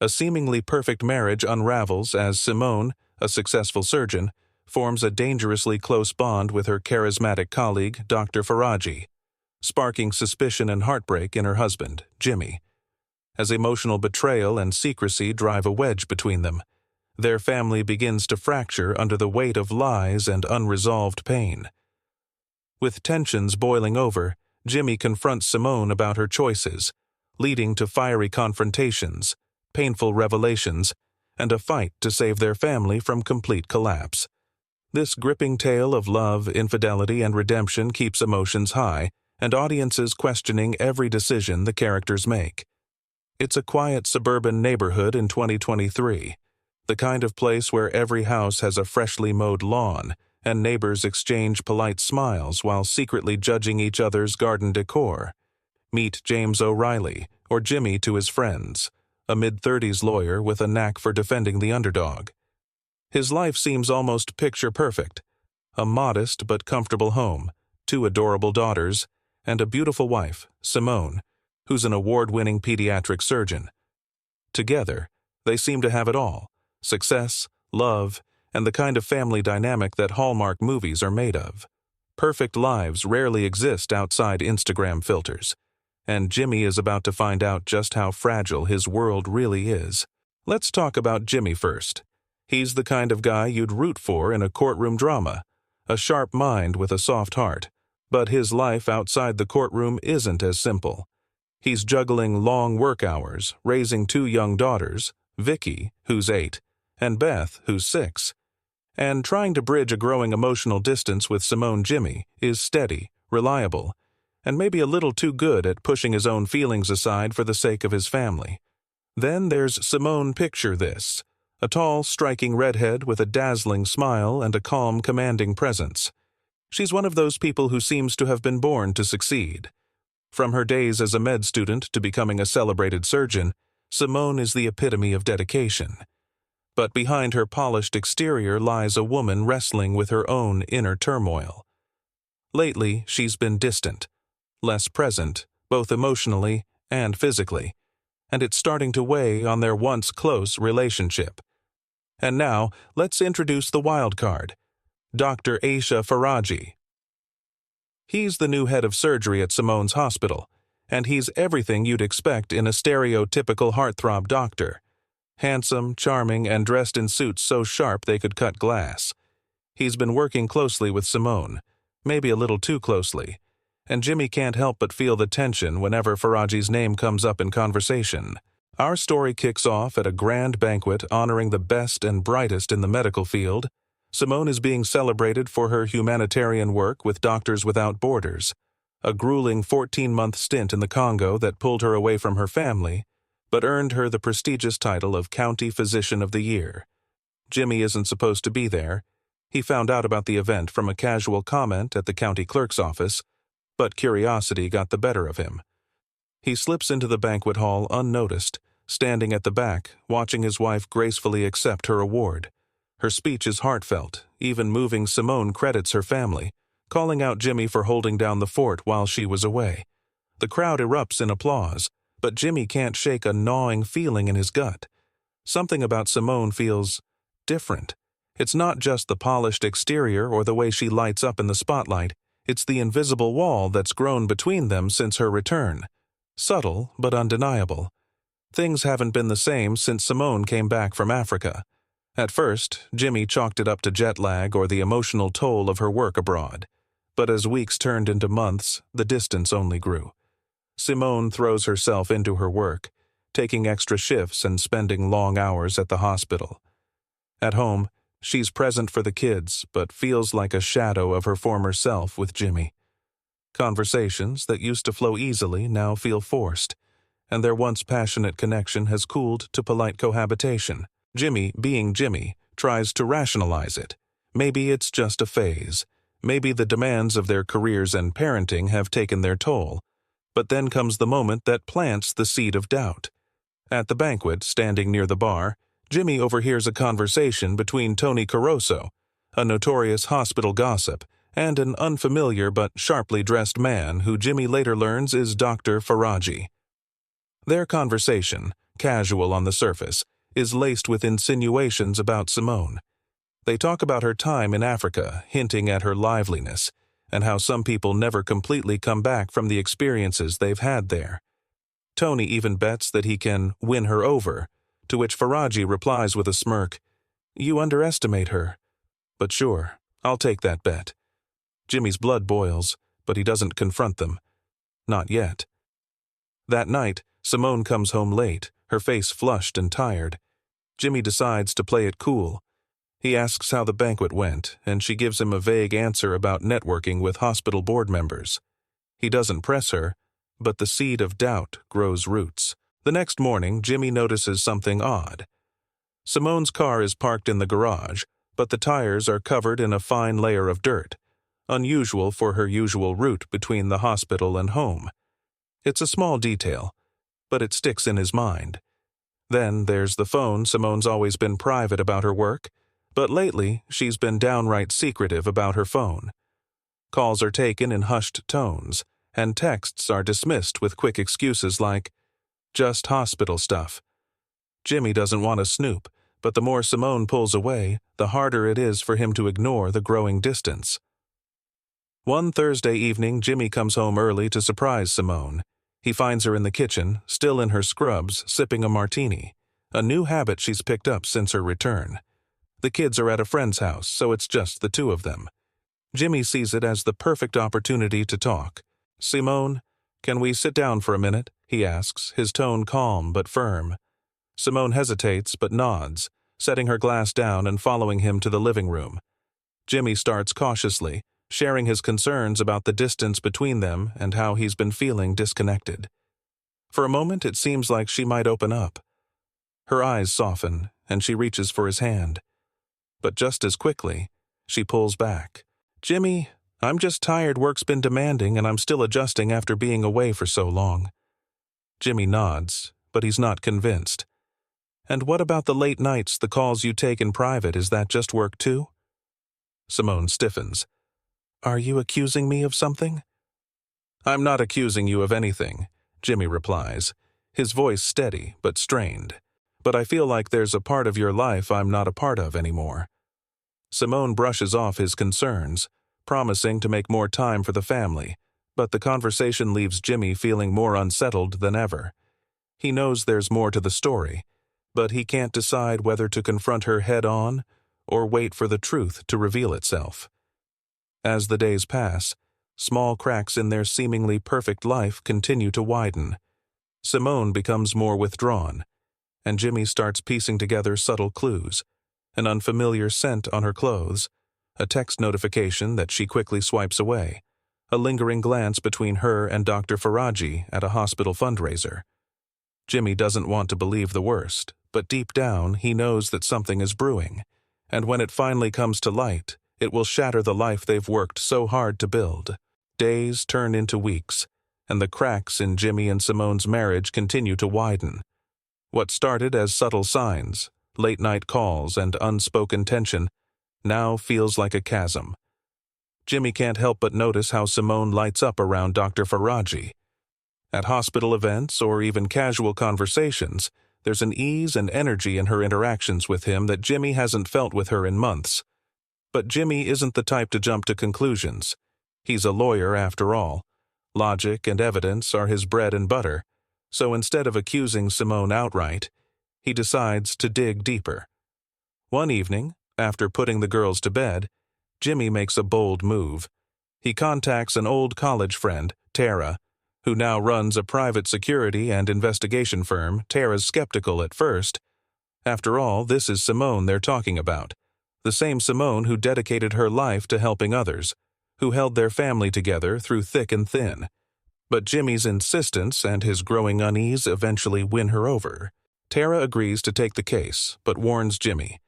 A seemingly perfect marriage unravels as Simone, a successful surgeon, forms a dangerously close bond with her charismatic colleague, Dr. Faraji, sparking suspicion and heartbreak in her husband, Jimmy. As emotional betrayal and secrecy drive a wedge between them, their family begins to fracture under the weight of lies and unresolved pain. With tensions boiling over, Jimmy confronts Simone about her choices, leading to fiery confrontations, painful revelations, and a fight to save their family from complete collapse. This gripping tale of love, infidelity, and redemption keeps emotions high, and audiences questioning every decision the characters make. It's a quiet suburban neighborhood in 2023, the kind of place where every house has a freshly mowed lawn, and neighbors exchange polite smiles while secretly judging each other's garden decor. Meet James O'Reilly, or Jimmy to his friends, a mid-30s lawyer with a knack for defending the underdog. His life seems almost picture-perfect: a modest but comfortable home, 2 adorable daughters, and a beautiful wife, Simone, who's an award-winning pediatric surgeon. Together, they seem to have it all: success, love, and the kind of family dynamic that Hallmark movies are made of. Perfect lives rarely exist outside Instagram filters, and Jimmy is about to find out just how fragile his world really is. Let's talk about Jimmy first. He's the kind of guy you'd root for in a courtroom drama, a sharp mind with a soft heart. But his life outside the courtroom isn't as simple. He's juggling long work hours, raising 2 young daughters, Vicky, who's 8, and Beth, who's 6. And trying to bridge a growing emotional distance with Simone. Jimmy is steady, reliable, and maybe a little too good at pushing his own feelings aside for the sake of his family. Then there's Simone. Picture this: a tall, striking redhead with a dazzling smile and a calm, commanding presence. She's one of those people who seems to have been born to succeed. From her days as a med student to becoming a celebrated surgeon, Simone is the epitome of dedication. But behind her polished exterior lies a woman wrestling with her own inner turmoil. Lately, she's been distant, less present, both emotionally and physically, and it's starting to weigh on their once close relationship. And now, let's introduce the wild card: Dr. Aisha Faraji. He's the new head of surgery at Simone's hospital, and he's everything you'd expect in a stereotypical heartthrob doctor. Handsome, charming, and dressed in suits so sharp they could cut glass. He's been working closely with Simone, maybe a little too closely, and Jimmy can't help but feel the tension whenever Faraji's name comes up in conversation. Our story kicks off at a grand banquet honoring the best and brightest in the medical field. Simone is being celebrated for her humanitarian work with Doctors Without Borders, a grueling 14-month stint in the Congo that pulled her away from her family, but earned her the prestigious title of County Physician of the Year. Jimmy isn't supposed to be there. He found out about the event from a casual comment at the county clerk's office, but curiosity got the better of him. He slips into the banquet hall unnoticed, standing at the back, watching his wife gracefully accept her award. Her speech is heartfelt, even moving. Simone credits her family, calling out Jimmy for holding down the fort while she was away. The crowd erupts in applause, but Jimmy can't shake a gnawing feeling in his gut. Something about Simone feels different. It's not just the polished exterior or the way she lights up in the spotlight. It's the invisible wall that's grown between them since her return. Subtle, but undeniable. Things haven't been the same since Simone came back from Africa. At first, Jimmy chalked it up to jet lag or the emotional toll of her work abroad. But as weeks turned into months, the distance only grew. Simone throws herself into her work, taking extra shifts and spending long hours at the hospital. At home, she's present for the kids, but feels like a shadow of her former self with Jimmy. Conversations that used to flow easily now feel forced, and their once passionate connection has cooled to polite cohabitation. Jimmy, being Jimmy, tries to rationalize it. Maybe it's just a phase. Maybe the demands of their careers and parenting have taken their toll. But then comes the moment that plants the seed of doubt. At the banquet, standing near the bar, Jimmy overhears a conversation between Tony Caroso, a notorious hospital gossip, and an unfamiliar but sharply dressed man who Jimmy later learns is Dr. Faraji. Their conversation, casual on the surface, is laced with insinuations about Simone. They talk about her time in Africa, hinting at her liveliness, and how some people never completely come back from the experiences they've had there. Tony even bets that he can win her over, to which Faraji replies with a smirk, "You underestimate her." But sure, I'll take that bet. Jimmy's blood boils, but he doesn't confront them. Not yet. That night, Simone comes home late, her face flushed and tired. Jimmy decides to play it cool. He asks how the banquet went, and she gives him a vague answer about networking with hospital board members. He doesn't press her, but the seed of doubt grows roots. The next morning, Jimmy notices something odd. Simone's car is parked in the garage, but the tires are covered in a fine layer of dirt, unusual for her usual route between the hospital and home. It's a small detail, but it sticks in his mind. Then there's the phone. Simone's always been private about her work, but lately she's been downright secretive about her phone. Calls are taken in hushed tones, and texts are dismissed with quick excuses like, "Just hospital stuff." Jimmy doesn't want to snoop, but the more Simone pulls away, the harder it is for him to ignore the growing distance. One Thursday evening, Jimmy comes home early to surprise Simone. He finds her in the kitchen, still in her scrubs, sipping a martini, a new habit she's picked up since her return. The kids are at a friend's house, so it's just the two of them. Jimmy sees it as the perfect opportunity to talk. "Simone, can we sit down for a minute?" he asks, his tone calm but firm. Simone hesitates but nods, setting her glass down and following him to the living room. Jimmy starts cautiously, sharing his concerns about the distance between them and how he's been feeling disconnected. For a moment, it seems like she might open up. Her eyes soften, and she reaches for his hand. But just as quickly, she pulls back. "Jimmy, I'm just tired. Work's been demanding, and I'm still adjusting after being away for so long." Jimmy nods, but he's not convinced. "And what about the late nights, the calls you take in private? Is that just work too?" Simone stiffens. "Are you accusing me of something?" "I'm not accusing you of anything," Jimmy replies, his voice steady but strained. "But I feel like there's a part of your life I'm not a part of anymore." Simone brushes off his concerns, promising to make more time for the family, but the conversation leaves Jimmy feeling more unsettled than ever. He knows there's more to the story, but he can't decide whether to confront her head-on or wait for the truth to reveal itself. As the days pass, small cracks in their seemingly perfect life continue to widen. Simone becomes more withdrawn, and Jimmy starts piecing together subtle clues: an unfamiliar scent on her clothes, a text notification that she quickly swipes away, a lingering glance between her and Dr. Faraji at a hospital fundraiser. Jimmy doesn't want to believe the worst, but deep down he knows that something is brewing, and when it finally comes to light, it will shatter the life they've worked so hard to build. Days turn into weeks, and the cracks in Jimmy and Simone's marriage continue to widen. What started as subtle signs, late-night calls, and unspoken tension, now feels like a chasm. Jimmy can't help but notice how Simone lights up around Dr. Faraji. At hospital events or even casual conversations, there's an ease and energy in her interactions with him that Jimmy hasn't felt with her in months. But Jimmy isn't the type to jump to conclusions. He's a lawyer after all. Logic and evidence are his bread and butter, so instead of accusing Simone outright, he decides to dig deeper. One evening, after putting the girls to bed, Jimmy makes a bold move. He contacts an old college friend, Tara, who now runs a private security and investigation firm. Tara's skeptical at first. After all, this is Simone they're talking about. The same Simone who dedicated her life to helping others, who held their family together through thick and thin. But Jimmy's insistence and his growing unease eventually win her over. Tara agrees to take the case, but warns Jimmy.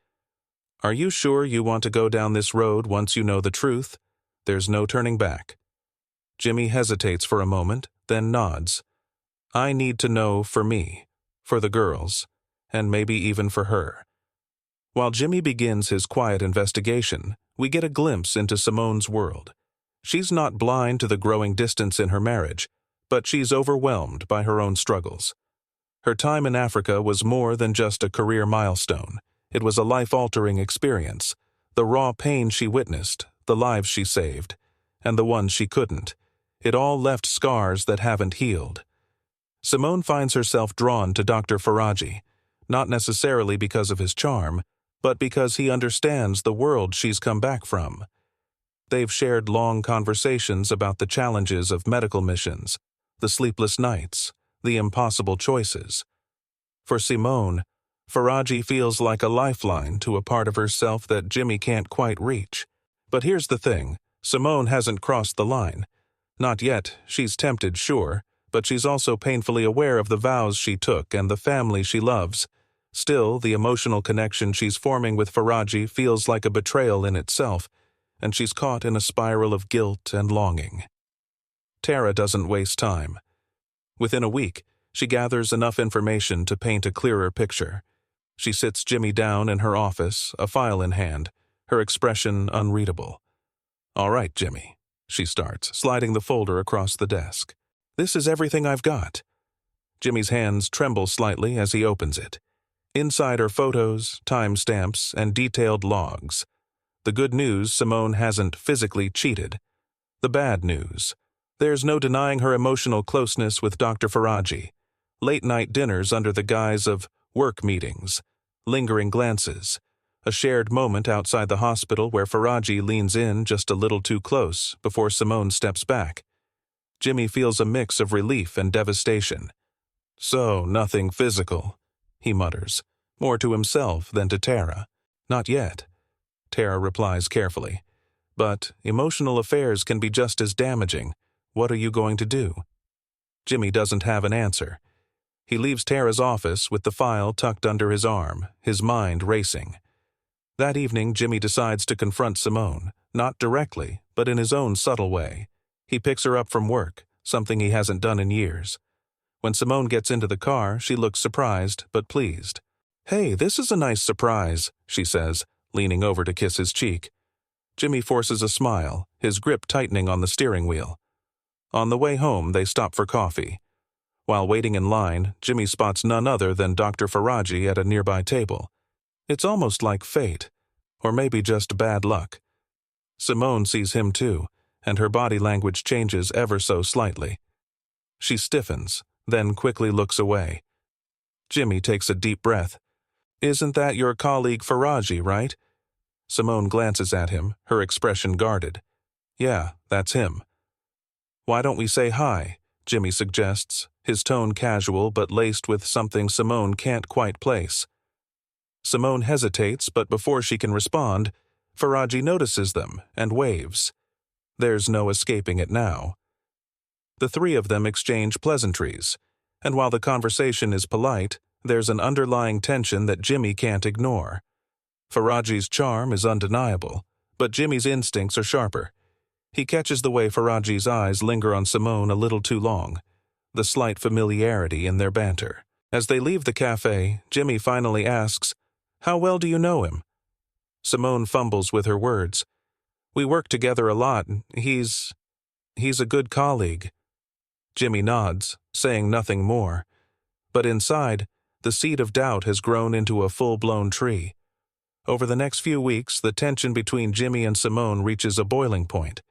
"Are you sure you want to go down this road once you know the truth? There's no turning back." Jimmy hesitates for a moment, then nods. "I need to know for me, for the girls, and maybe even for her." While Jimmy begins his quiet investigation, we get a glimpse into Simone's world. She's not blind to the growing distance in her marriage, but she's overwhelmed by her own struggles. Her time in Africa was more than just a career milestone. It was a life-altering experience. The raw pain she witnessed, the lives she saved, and the ones she couldn't. It all left scars that haven't healed. Simone finds herself drawn to Dr. Faraji, not necessarily because of his charm, but because he understands the world she's come back from. They've shared long conversations about the challenges of medical missions, the sleepless nights, the impossible choices. For Simone, Faraji feels like a lifeline to a part of herself that Jimmy can't quite reach. But here's the thing, Simone hasn't crossed the line. Not yet. She's tempted, sure, but she's also painfully aware of the vows she took and the family she loves. Still, the emotional connection she's forming with Faraji feels like a betrayal in itself, and she's caught in a spiral of guilt and longing. Tara doesn't waste time. Within a week, she gathers enough information to paint a clearer picture. She sits Jimmy down in her office, a file in hand, her expression unreadable. "All right, Jimmy," she starts, sliding the folder across the desk. "This is everything I've got." Jimmy's hands tremble slightly as he opens it. Inside are photos, timestamps, and detailed logs. The good news, Simone hasn't physically cheated. The bad news, there's no denying her emotional closeness with Dr. Faraji. Late-night dinners under the guise of work meetings, lingering glances, a shared moment outside the hospital where Faraji leans in just a little too close before Simone steps back. Jimmy feels a mix of relief and devastation. "So, nothing physical," he mutters, more to himself than to Tara. "Not yet," Tara replies carefully. "But emotional affairs can be just as damaging. What are you going to do?" Jimmy doesn't have an answer. He leaves Tara's office with the file tucked under his arm, his mind racing. That evening, Jimmy decides to confront Simone, not directly, but in his own subtle way. He picks her up from work, something he hasn't done in years. When Simone gets into the car, she looks surprised but pleased. "Hey, this is a nice surprise," she says, leaning over to kiss his cheek. Jimmy forces a smile, his grip tightening on the steering wheel. On the way home, they stop for coffee. While waiting in line, Jimmy spots none other than Dr. Faraji at a nearby table. It's almost like fate, or maybe just bad luck. Simone sees him too, and her body language changes ever so slightly. She stiffens, then quickly looks away. Jimmy takes a deep breath. "Isn't that your colleague Faraji, right?" Simone glances at him, her expression guarded. "Yeah, that's him." "Why don't we say hi?" Jimmy suggests, his tone casual but laced with something Simone can't quite place. Simone hesitates, but before she can respond, Faraji notices them and waves. There's no escaping it now. The three of them exchange pleasantries, and while the conversation is polite, there's an underlying tension that Jimmy can't ignore. Faraji's charm is undeniable, but Jimmy's instincts are sharper. He catches the way Faraji's eyes linger on Simone a little too long, the slight familiarity in their banter. As they leave the cafe, Jimmy finally asks, "How well do you know him?" Simone fumbles with her words. "We work together a lot. He's a good colleague." Jimmy nods, saying nothing more. But inside, the seed of doubt has grown into a full-blown tree. Over the next few weeks, the tension between Jimmy and Simone reaches a boiling point.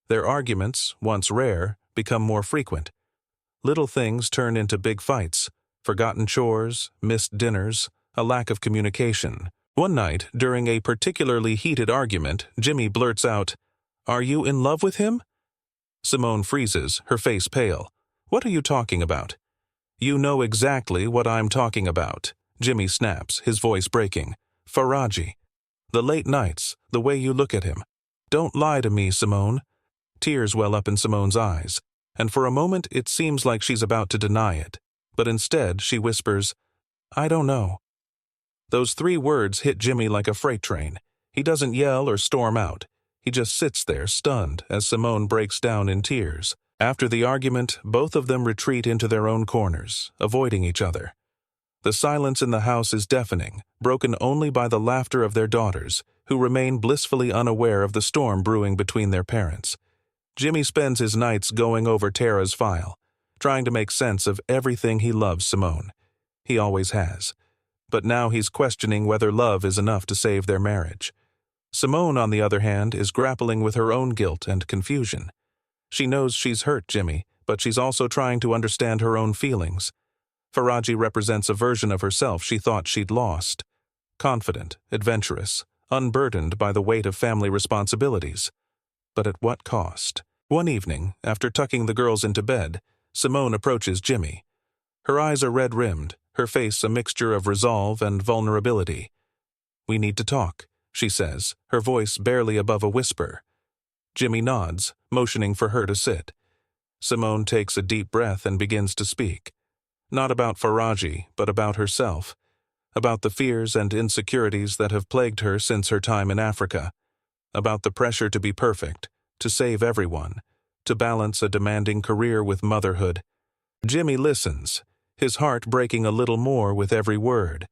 Their arguments, once rare, become more frequent. Little things turn into big fights, forgotten chores, missed dinners, a lack of communication. One night, during a particularly heated argument, Jimmy blurts out, "Are you in love with him?" Simone freezes, her face pale. "What are you talking about?" "You know exactly what I'm talking about," Jimmy snaps, his voice breaking. "Faraji. The late nights, the way you look at him. Don't lie to me, Simone." Tears well up in Simone's eyes, and for a moment it seems like she's about to deny it. But instead, she whispers, "I don't know." Those 3 words hit Jimmy like a freight train. He doesn't yell or storm out. He just sits there, stunned, as Simone breaks down in tears. After the argument, both of them retreat into their own corners, avoiding each other. The silence in the house is deafening, broken only by the laughter of their daughters, who remain blissfully unaware of the storm brewing between their parents. Jimmy spends his nights going over Tara's file, trying to make sense of everything he loves Simone. He always has. But now he's questioning whether love is enough to save their marriage. Simone, on the other hand, is grappling with her own guilt and confusion. She knows she's hurt Jimmy, but she's also trying to understand her own feelings. Faraji represents a version of herself she thought she'd lost. Confident, adventurous, unburdened by the weight of family responsibilities. But at what cost? One evening, after tucking the girls into bed, Simone approaches Jimmy. Her eyes are red-rimmed, her face a mixture of resolve and vulnerability. "We need to talk," she says, her voice barely above a whisper. Jimmy nods, motioning for her to sit. Simone takes a deep breath and begins to speak. Not about Faraji, but about herself. About the fears and insecurities that have plagued her since her time in Africa. About the pressure to be perfect, to save everyone, to balance a demanding career with motherhood. Jimmy listens, his heart breaking a little more with every word.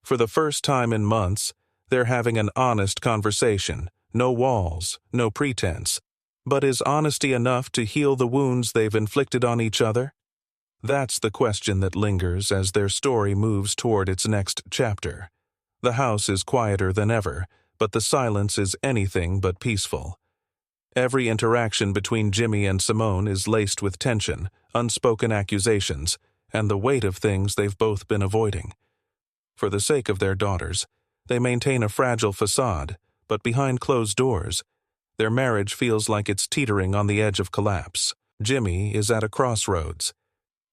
For the first time in months, they're having an honest conversation. No walls, no pretense. But is honesty enough to heal the wounds they've inflicted on each other? That's the question that lingers as their story moves toward its next chapter. The house is quieter than ever, but the silence is anything but peaceful. Every interaction between Jimmy and Simone is laced with tension, unspoken accusations, and the weight of things they've both been avoiding. For the sake of their daughters, they maintain a fragile facade, but behind closed doors, their marriage feels like it's teetering on the edge of collapse. Jimmy is at a crossroads.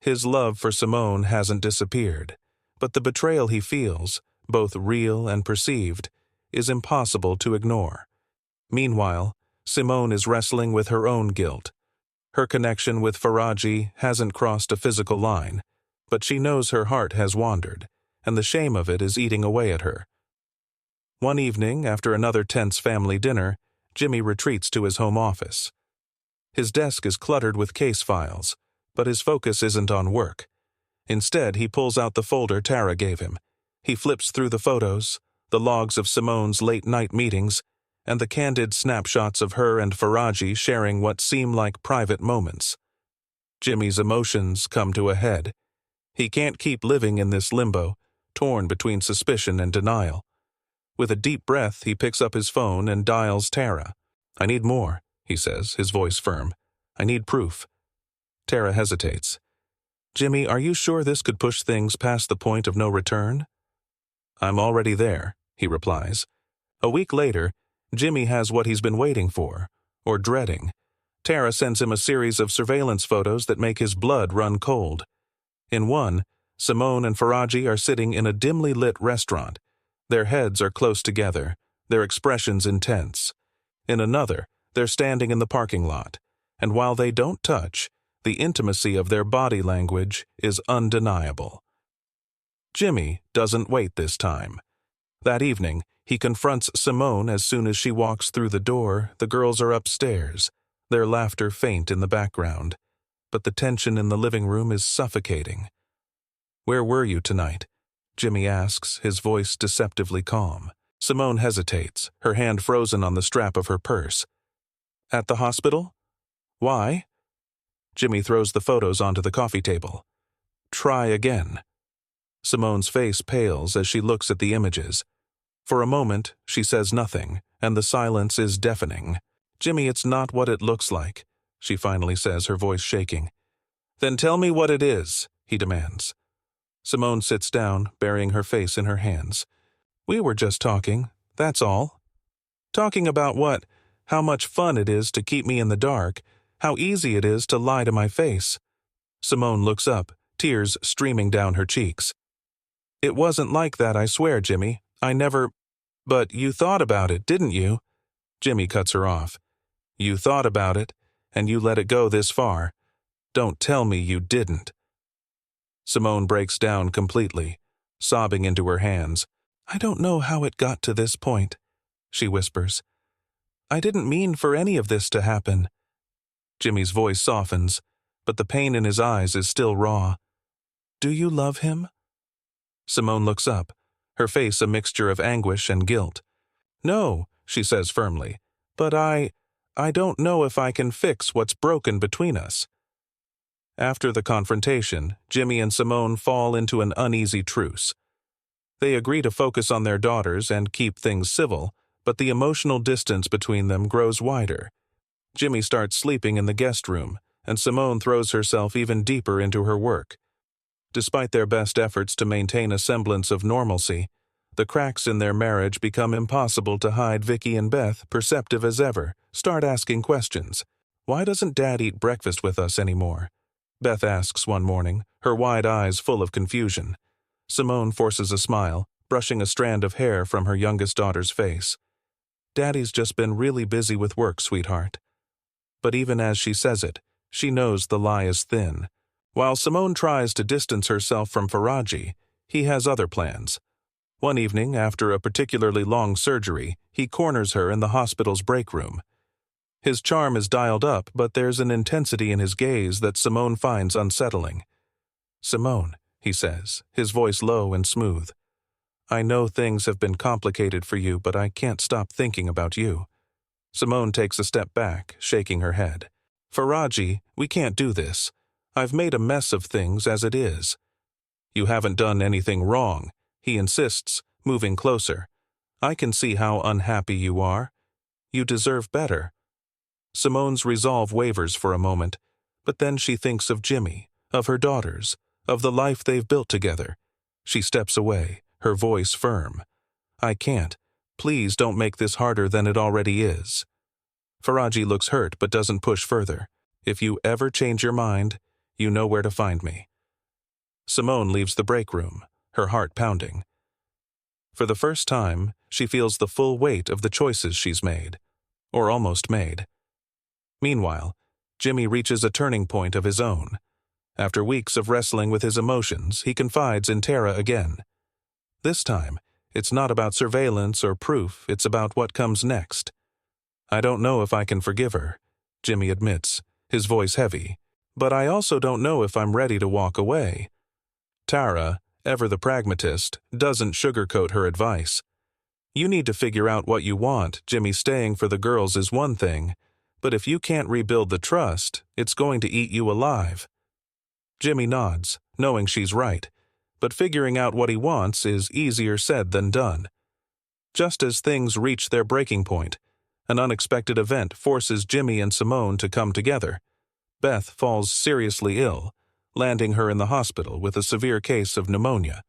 His love for Simone hasn't disappeared, but the betrayal he feels, both real and perceived, is impossible to ignore. Meanwhile, Simone is wrestling with her own guilt. Her connection with Faraji hasn't crossed a physical line, but she knows her heart has wandered, and the shame of it is eating away at her. One evening, after another tense family dinner, Jimmy retreats to his home office. His desk is cluttered with case files, but his focus isn't on work. Instead, he pulls out the folder Tara gave him. He flips through the photos, the logs of Simone's late-night meetings, and the candid snapshots of her and Faraji sharing what seem like private moments. Jimmy's emotions come to a head. He can't keep living in this limbo, torn between suspicion and denial. With a deep breath, he picks up his phone and dials Tara. "I need more," he says, his voice firm. "I need proof." Tara hesitates. "Jimmy, are you sure this could push things past the point of no return?" "I'm already there," he replies. A week later, Jimmy has what he's been waiting for, or dreading. Tara sends him a series of surveillance photos that make his blood run cold. In one, Simone and Faraji are sitting in a dimly lit restaurant. Their heads are close together, their expressions intense. In another, they're standing in the parking lot, and while they don't touch, the intimacy of their body language is undeniable. Jimmy doesn't wait this time. That evening, he confronts Simone as soon as she walks through the door. The girls are upstairs, their laughter faint in the background, but the tension in the living room is suffocating. "Where were you tonight?" Jimmy asks, his voice deceptively calm. Simone hesitates, her hand frozen on the strap of her purse. "At the hospital? Why?" Jimmy throws the photos onto the coffee table. "Try again." Simone's face pales as she looks at the images. For a moment, she says nothing, and the silence is deafening. "Jimmy, it's not what it looks like," she finally says, her voice shaking. "Then tell me what it is," he demands. Simone sits down, burying her face in her hands. "We were just talking, that's all." "Talking about what? How much fun it is to keep me in the dark, how easy it is to lie to my face." Simone looks up, tears streaming down her cheeks. "It wasn't like that, I swear, Jimmy. I never—" "But you thought about it, didn't you?" Jimmy cuts her off. "You thought about it, and you let it go this far. Don't tell me you didn't." Simone breaks down completely, sobbing into her hands. "I don't know how it got to this point," she whispers. "I didn't mean for any of this to happen." Jimmy's voice softens, but the pain in his eyes is still raw. "Do you love him?" Simone looks up, her face a mixture of anguish and guilt. "No," she says firmly, "but I don't know if I can fix what's broken between us." After the confrontation, Jimmy and Simone fall into an uneasy truce. They agree to focus on their daughters and keep things civil, but the emotional distance between them grows wider. Jimmy starts sleeping in the guest room, and Simone throws herself even deeper into her work. Despite their best efforts to maintain a semblance of normalcy, the cracks in their marriage become impossible to hide. Vicky and Beth, perceptive as ever, start asking questions. "Why doesn't Dad eat breakfast with us anymore?" Beth asks one morning, her wide eyes full of confusion. Simone forces a smile, brushing a strand of hair from her youngest daughter's face. "Daddy's just been really busy with work, sweetheart." But even as she says it, she knows the lie is thin. While Simone tries to distance herself from Faraji, he has other plans. One evening, after a particularly long surgery, he corners her in the hospital's break room. His charm is dialed up, but there's an intensity in his gaze that Simone finds unsettling. "Simone," he says, his voice low and smooth. "I know things have been complicated for you, but I can't stop thinking about you." Simone takes a step back, shaking her head. "Faraji, we can't do this. I've made a mess of things as it is." "You haven't done anything wrong," he insists, moving closer. "I can see how unhappy you are. You deserve better." Simone's resolve wavers for a moment, but then she thinks of Jimmy, of her daughters, of the life they've built together. She steps away, her voice firm. "I can't. Please don't make this harder than it already is." Faraji looks hurt but doesn't push further. "If you ever change your mind, you know where to find me." Simone leaves the break room, her heart pounding. For the first time, she feels the full weight of the choices she's made, or almost made. Meanwhile, Jimmy reaches a turning point of his own. After weeks of wrestling with his emotions, he confides in Tara again. This time, it's not about surveillance or proof, it's about what comes next. "I don't know if I can forgive her," Jimmy admits, his voice heavy. "But I also don't know if I'm ready to walk away." Tara, ever the pragmatist, doesn't sugarcoat her advice. "You need to figure out what you want. Jimmy, staying for the girls is one thing, but if you can't rebuild the trust, it's going to eat you alive." Jimmy nods, knowing she's right, but figuring out what he wants is easier said than done. Just as things reach their breaking point, an unexpected event forces Jimmy and Simone to come together. Beth falls seriously ill, landing her in the hospital with a severe case of pneumonia.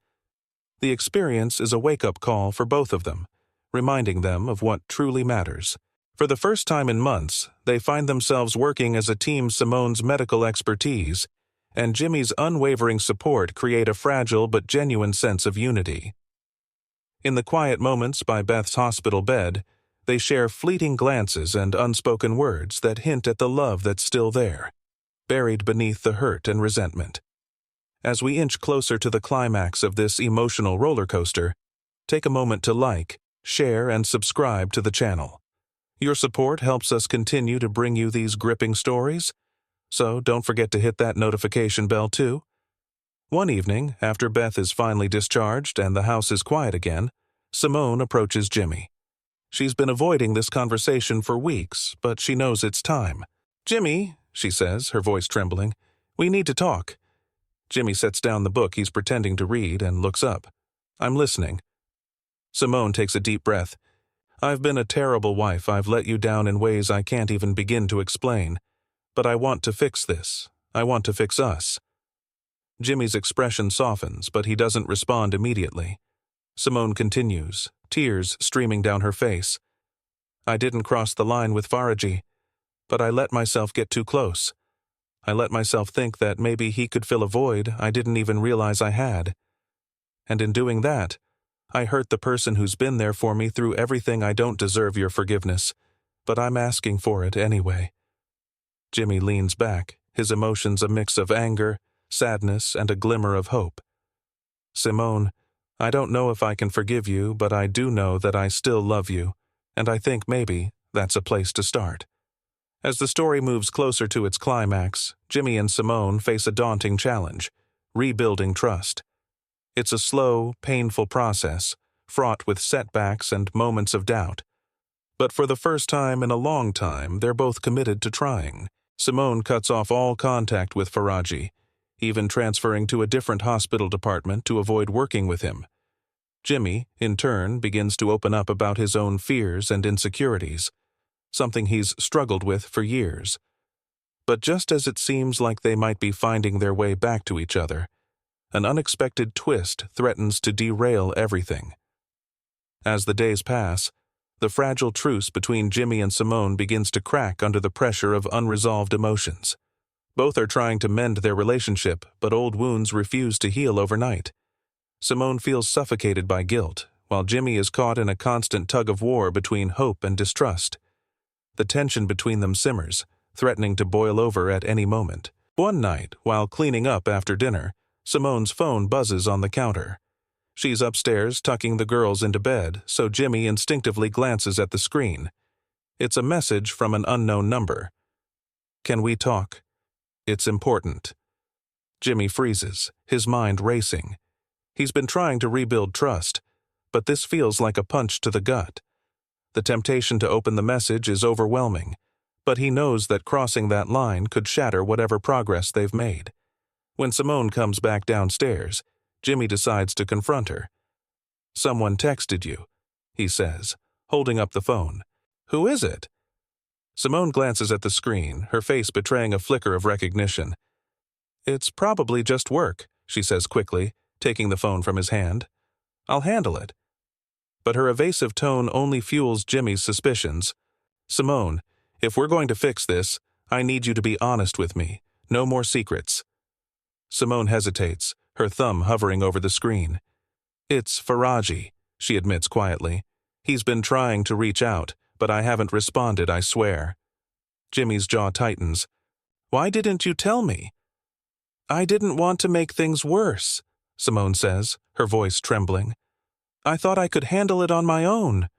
The experience is a wake-up call for both of them, reminding them of what truly matters. For the first time in months, they find themselves working as a team. Simone's medical expertise and Jimmy's unwavering support create a fragile but genuine sense of unity. In the quiet moments by Beth's hospital bed, they share fleeting glances and unspoken words that hint at the love that's still there, buried beneath the hurt and resentment. As we inch closer to the climax of this emotional roller coaster, take a moment to like, share, and subscribe to the channel. Your support helps us continue to bring you these gripping stories, so don't forget to hit that notification bell too. One evening, after Beth is finally discharged and the house is quiet again, Simone approaches Jimmy. She's been avoiding this conversation for weeks, but she knows it's time. "Jimmy," she says, her voice trembling, "we need to talk." Jimmy sets down the book he's pretending to read and looks up. "I'm listening." Simone takes a deep breath. "I've been a terrible wife. I've let you down in ways I can't even begin to explain. But I want to fix this. I want to fix us." Jimmy's expression softens, but he doesn't respond immediately. Simone continues, tears streaming down her face. "I didn't cross the line with Faraji, but I let myself get too close. I let myself think that maybe he could fill a void I didn't even realize I had. And in doing that, I hurt the person who's been there for me through everything. I don't deserve your forgiveness, but I'm asking for it anyway." Jimmy leans back, his emotions a mix of anger, sadness, and a glimmer of hope. "Simone, I don't know if I can forgive you, but I do know that I still love you, and I think maybe that's a place to start." As the story moves closer to its climax, Jimmy and Simone face a daunting challenge: rebuilding trust. It's a slow, painful process, fraught with setbacks and moments of doubt. But for the first time in a long time, they're both committed to trying. Simone cuts off all contact with Faraji, even transferring to a different hospital department to avoid working with him. Jimmy, in turn, begins to open up about his own fears and insecurities, something he's struggled with for years. But just as it seems like they might be finding their way back to each other, an unexpected twist threatens to derail everything. As the days pass, the fragile truce between Jimmy and Simone begins to crack under the pressure of unresolved emotions. Both are trying to mend their relationship, but old wounds refuse to heal overnight. Simone feels suffocated by guilt, while Jimmy is caught in a constant tug-of-war between hope and distrust. The tension between them simmers, threatening to boil over at any moment. One night, while cleaning up after dinner, Simone's phone buzzes on the counter. She's upstairs tucking the girls into bed, so Jimmy instinctively glances at the screen. It's a message from an unknown number. "Can we talk? It's important." Jimmy freezes, his mind racing. He's been trying to rebuild trust, but this feels like a punch to the gut. The temptation to open the message is overwhelming, but he knows that crossing that line could shatter whatever progress they've made. When Simone comes back downstairs, Jimmy decides to confront her. "Someone texted you," he says, holding up the phone. "Who is it?" Simone glances at the screen, her face betraying a flicker of recognition. "It's probably just work," she says quickly, taking the phone from his hand. "I'll handle it." But her evasive tone only fuels Jimmy's suspicions. "Simone, if we're going to fix this, I need you to be honest with me. No more secrets." Simone hesitates, her thumb hovering over the screen. "It's Faraji," she admits quietly. "He's been trying to reach out, but I haven't responded, I swear." Jimmy's jaw tightens. "Why didn't you tell me?" "I didn't want to make things worse," Simone says, her voice trembling. "I thought I could handle it on my own."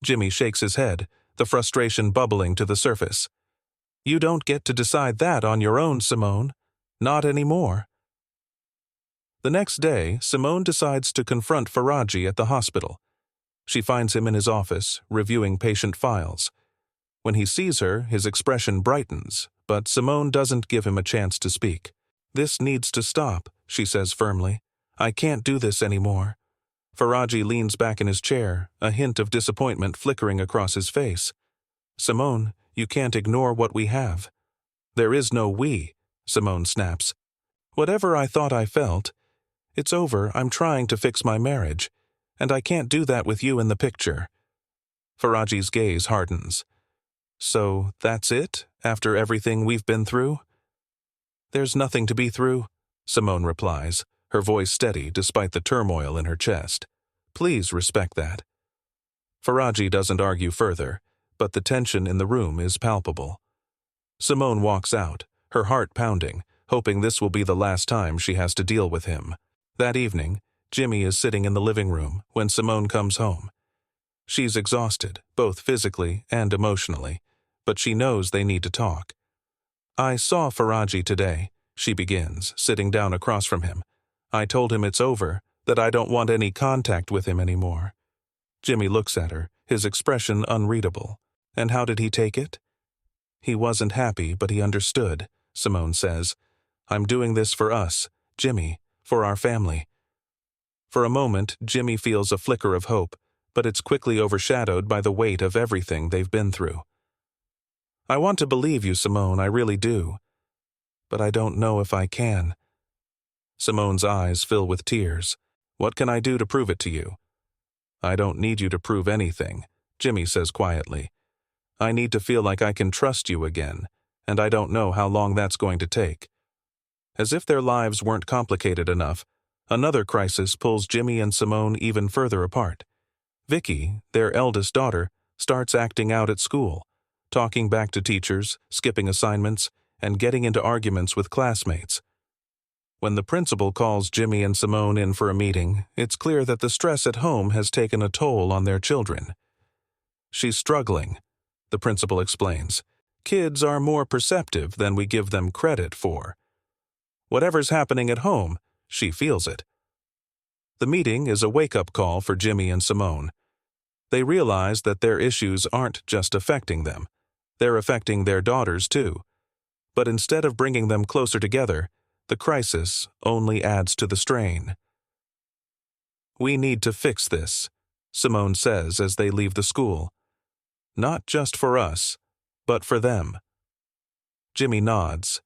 Jimmy shakes his head, the frustration bubbling to the surface. "You don't get to decide that on your own, Simone. Not anymore." The next day, Simone decides to confront Faraji at the hospital. She finds him in his office, reviewing patient files. When he sees her, his expression brightens, but Simone doesn't give him a chance to speak. "This needs to stop," she says firmly. "I can't do this anymore." Faraji leans back in his chair, a hint of disappointment flickering across his face. "Simone, you can't ignore what we have." "There is no we," Simone snaps. "Whatever I thought I felt, it's over. I'm trying to fix my marriage, and I can't do that with you in the picture." Faraji's gaze hardens. "So that's it, after everything we've been through?" "There's nothing to be through," Simone replies, her voice steady despite the turmoil in her chest. "Please respect that." Faraji doesn't argue further, but the tension in the room is palpable. Simone walks out, her heart pounding, hoping this will be the last time she has to deal with him. That evening, Jimmy is sitting in the living room when Simone comes home. She's exhausted, both physically and emotionally, but she knows they need to talk. "I saw Faraji today," she begins, sitting down across from him. "I told him it's over, that I don't want any contact with him anymore." Jimmy looks at her, his expression unreadable. "And how did he take it?" "He wasn't happy, but he understood," Simone says. "I'm doing this for us, Jimmy, for our family." For a moment, Jimmy feels a flicker of hope, but it's quickly overshadowed by the weight of everything they've been through. "I want to believe you, Simone, I really do. But I don't know if I can." Simone's eyes fill with tears. "What can I do to prove it to you?" "I don't need you to prove anything," Jimmy says quietly. "I need to feel like I can trust you again, and I don't know how long that's going to take." As if their lives weren't complicated enough, another crisis pulls Jimmy and Simone even further apart. Vicky, their eldest daughter, starts acting out at school, talking back to teachers, skipping assignments, and getting into arguments with classmates. When the principal calls Jimmy and Simone in for a meeting, it's clear that the stress at home has taken a toll on their children. "She's struggling," the principal explains. "Kids are more perceptive than we give them credit for. Whatever's happening at home, she feels it." The meeting is a wake-up call for Jimmy and Simone. They realize that their issues aren't just affecting them. They're affecting their daughters too. But instead of bringing them closer together, the crisis only adds to the strain. "We need to fix this," Simone says as they leave the school. "Not just for us, but for them." Jimmy nods,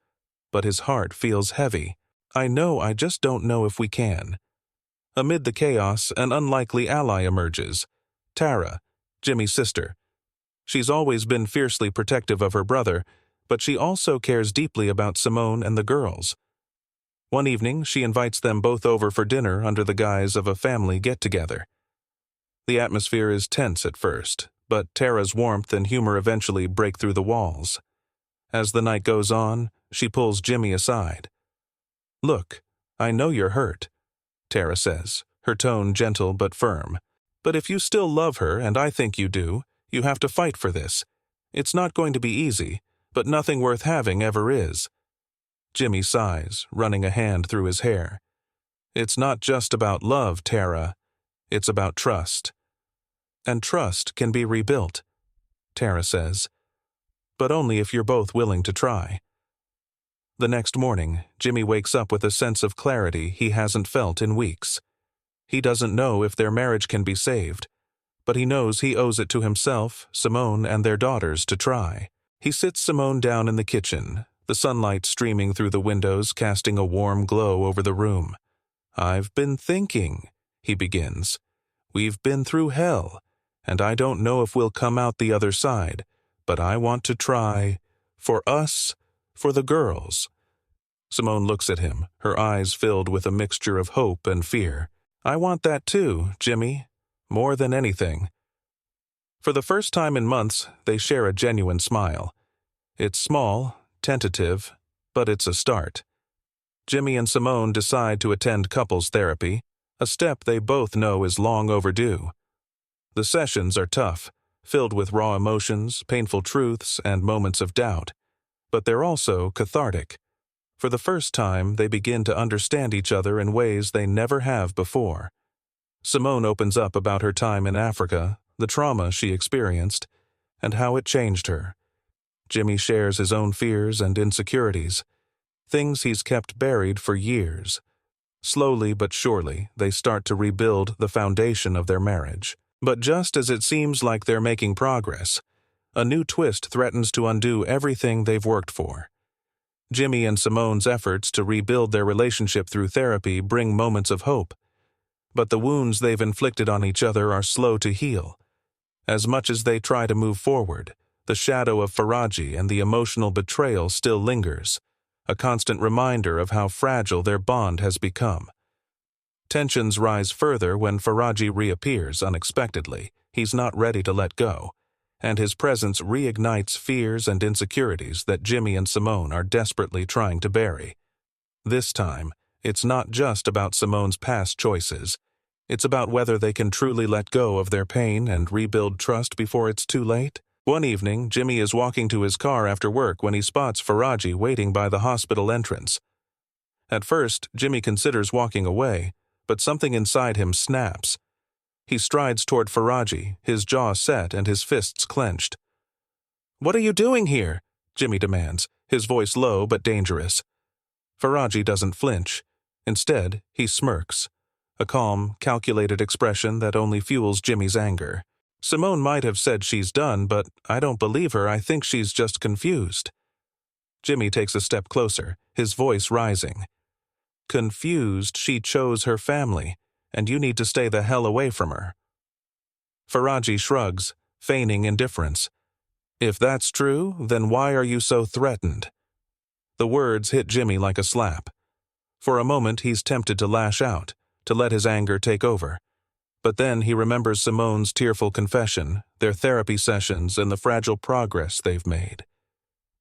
but his heart feels heavy. I just don't know if we can." Amid the chaos, an unlikely ally emerges. Tara, Jimmy's sister. She's always been fiercely protective of her brother, but she also cares deeply about Simone and the girls. One evening, she invites them both over for dinner under the guise of a family get-together. The atmosphere is tense at first, but Tara's warmth and humor eventually break through the walls. As the night goes on, she pulls Jimmy aside. "Look, I know you're hurt," Tara says, her tone gentle but firm. "But if you still love her, and I think you do, you have to fight for this. It's not going to be easy, but nothing worth having ever is." Jimmy sighs, running a hand through his hair. "It's not just about love, Tara. It's about trust. And trust can be rebuilt," Tara says. "But only if you're both willing to try." The next morning, Jimmy wakes up with a sense of clarity he hasn't felt in weeks. He doesn't know if their marriage can be saved, but he knows he owes it to himself, Simone, and their daughters to try. He sits Simone down in the kitchen, the sunlight streaming through the windows casting a warm glow over the room. "I've been thinking," he begins. "We've been through hell, and I don't know if we'll come out the other side, but I want to try. For us, for the girls." Simone looks at him, her eyes filled with a mixture of hope and fear. "I want that too, Jimmy. More than anything." For the first time in months, they share a genuine smile. It's small, tentative, but it's a start. Jimmy and Simone decide to attend couples therapy, a step they both know is long overdue. The sessions are tough, filled with raw emotions, painful truths, and moments of doubt. But they're also cathartic. For the first time, they begin to understand each other in ways they never have before. Simone opens up about her time in Africa, the trauma she experienced, and how it changed her. Jimmy shares his own fears and insecurities, things he's kept buried for years. Slowly but surely, they start to rebuild the foundation of their marriage. But just as it seems like they're making progress, a new twist threatens to undo everything they've worked for. Jimmy and Simone's efforts to rebuild their relationship through therapy bring moments of hope. But the wounds they've inflicted on each other are slow to heal. As much as they try to move forward, the shadow of Faraji and the emotional betrayal still lingers, a constant reminder of how fragile their bond has become. Tensions rise further when Faraji reappears unexpectedly. He's not ready to let go, and his presence reignites fears and insecurities that Jimmy and Simone are desperately trying to bury. This time, it's not just about Simone's past choices. It's about whether they can truly let go of their pain and rebuild trust before it's too late. One evening, Jimmy is walking to his car after work when he spots Faraji waiting by the hospital entrance. At first, Jimmy considers walking away, but something inside him snaps. He strides toward Faraji, his jaw set and his fists clenched. "What are you doing here?" Jimmy demands, his voice low but dangerous. Faraji doesn't flinch. Instead, he smirks, a calm, calculated expression that only fuels Jimmy's anger. "Simone might have said she's done, but I don't believe her. I think she's just confused." Jimmy takes a step closer, his voice rising. "Confused she chose her family, and you need to stay the hell away from her." Faraji shrugs, feigning indifference. "If that's true, then why are you so threatened?" The words hit Jimmy like a slap. For a moment, he's tempted to lash out, to let his anger take over. But then he remembers Simone's tearful confession, their therapy sessions, and the fragile progress they've made.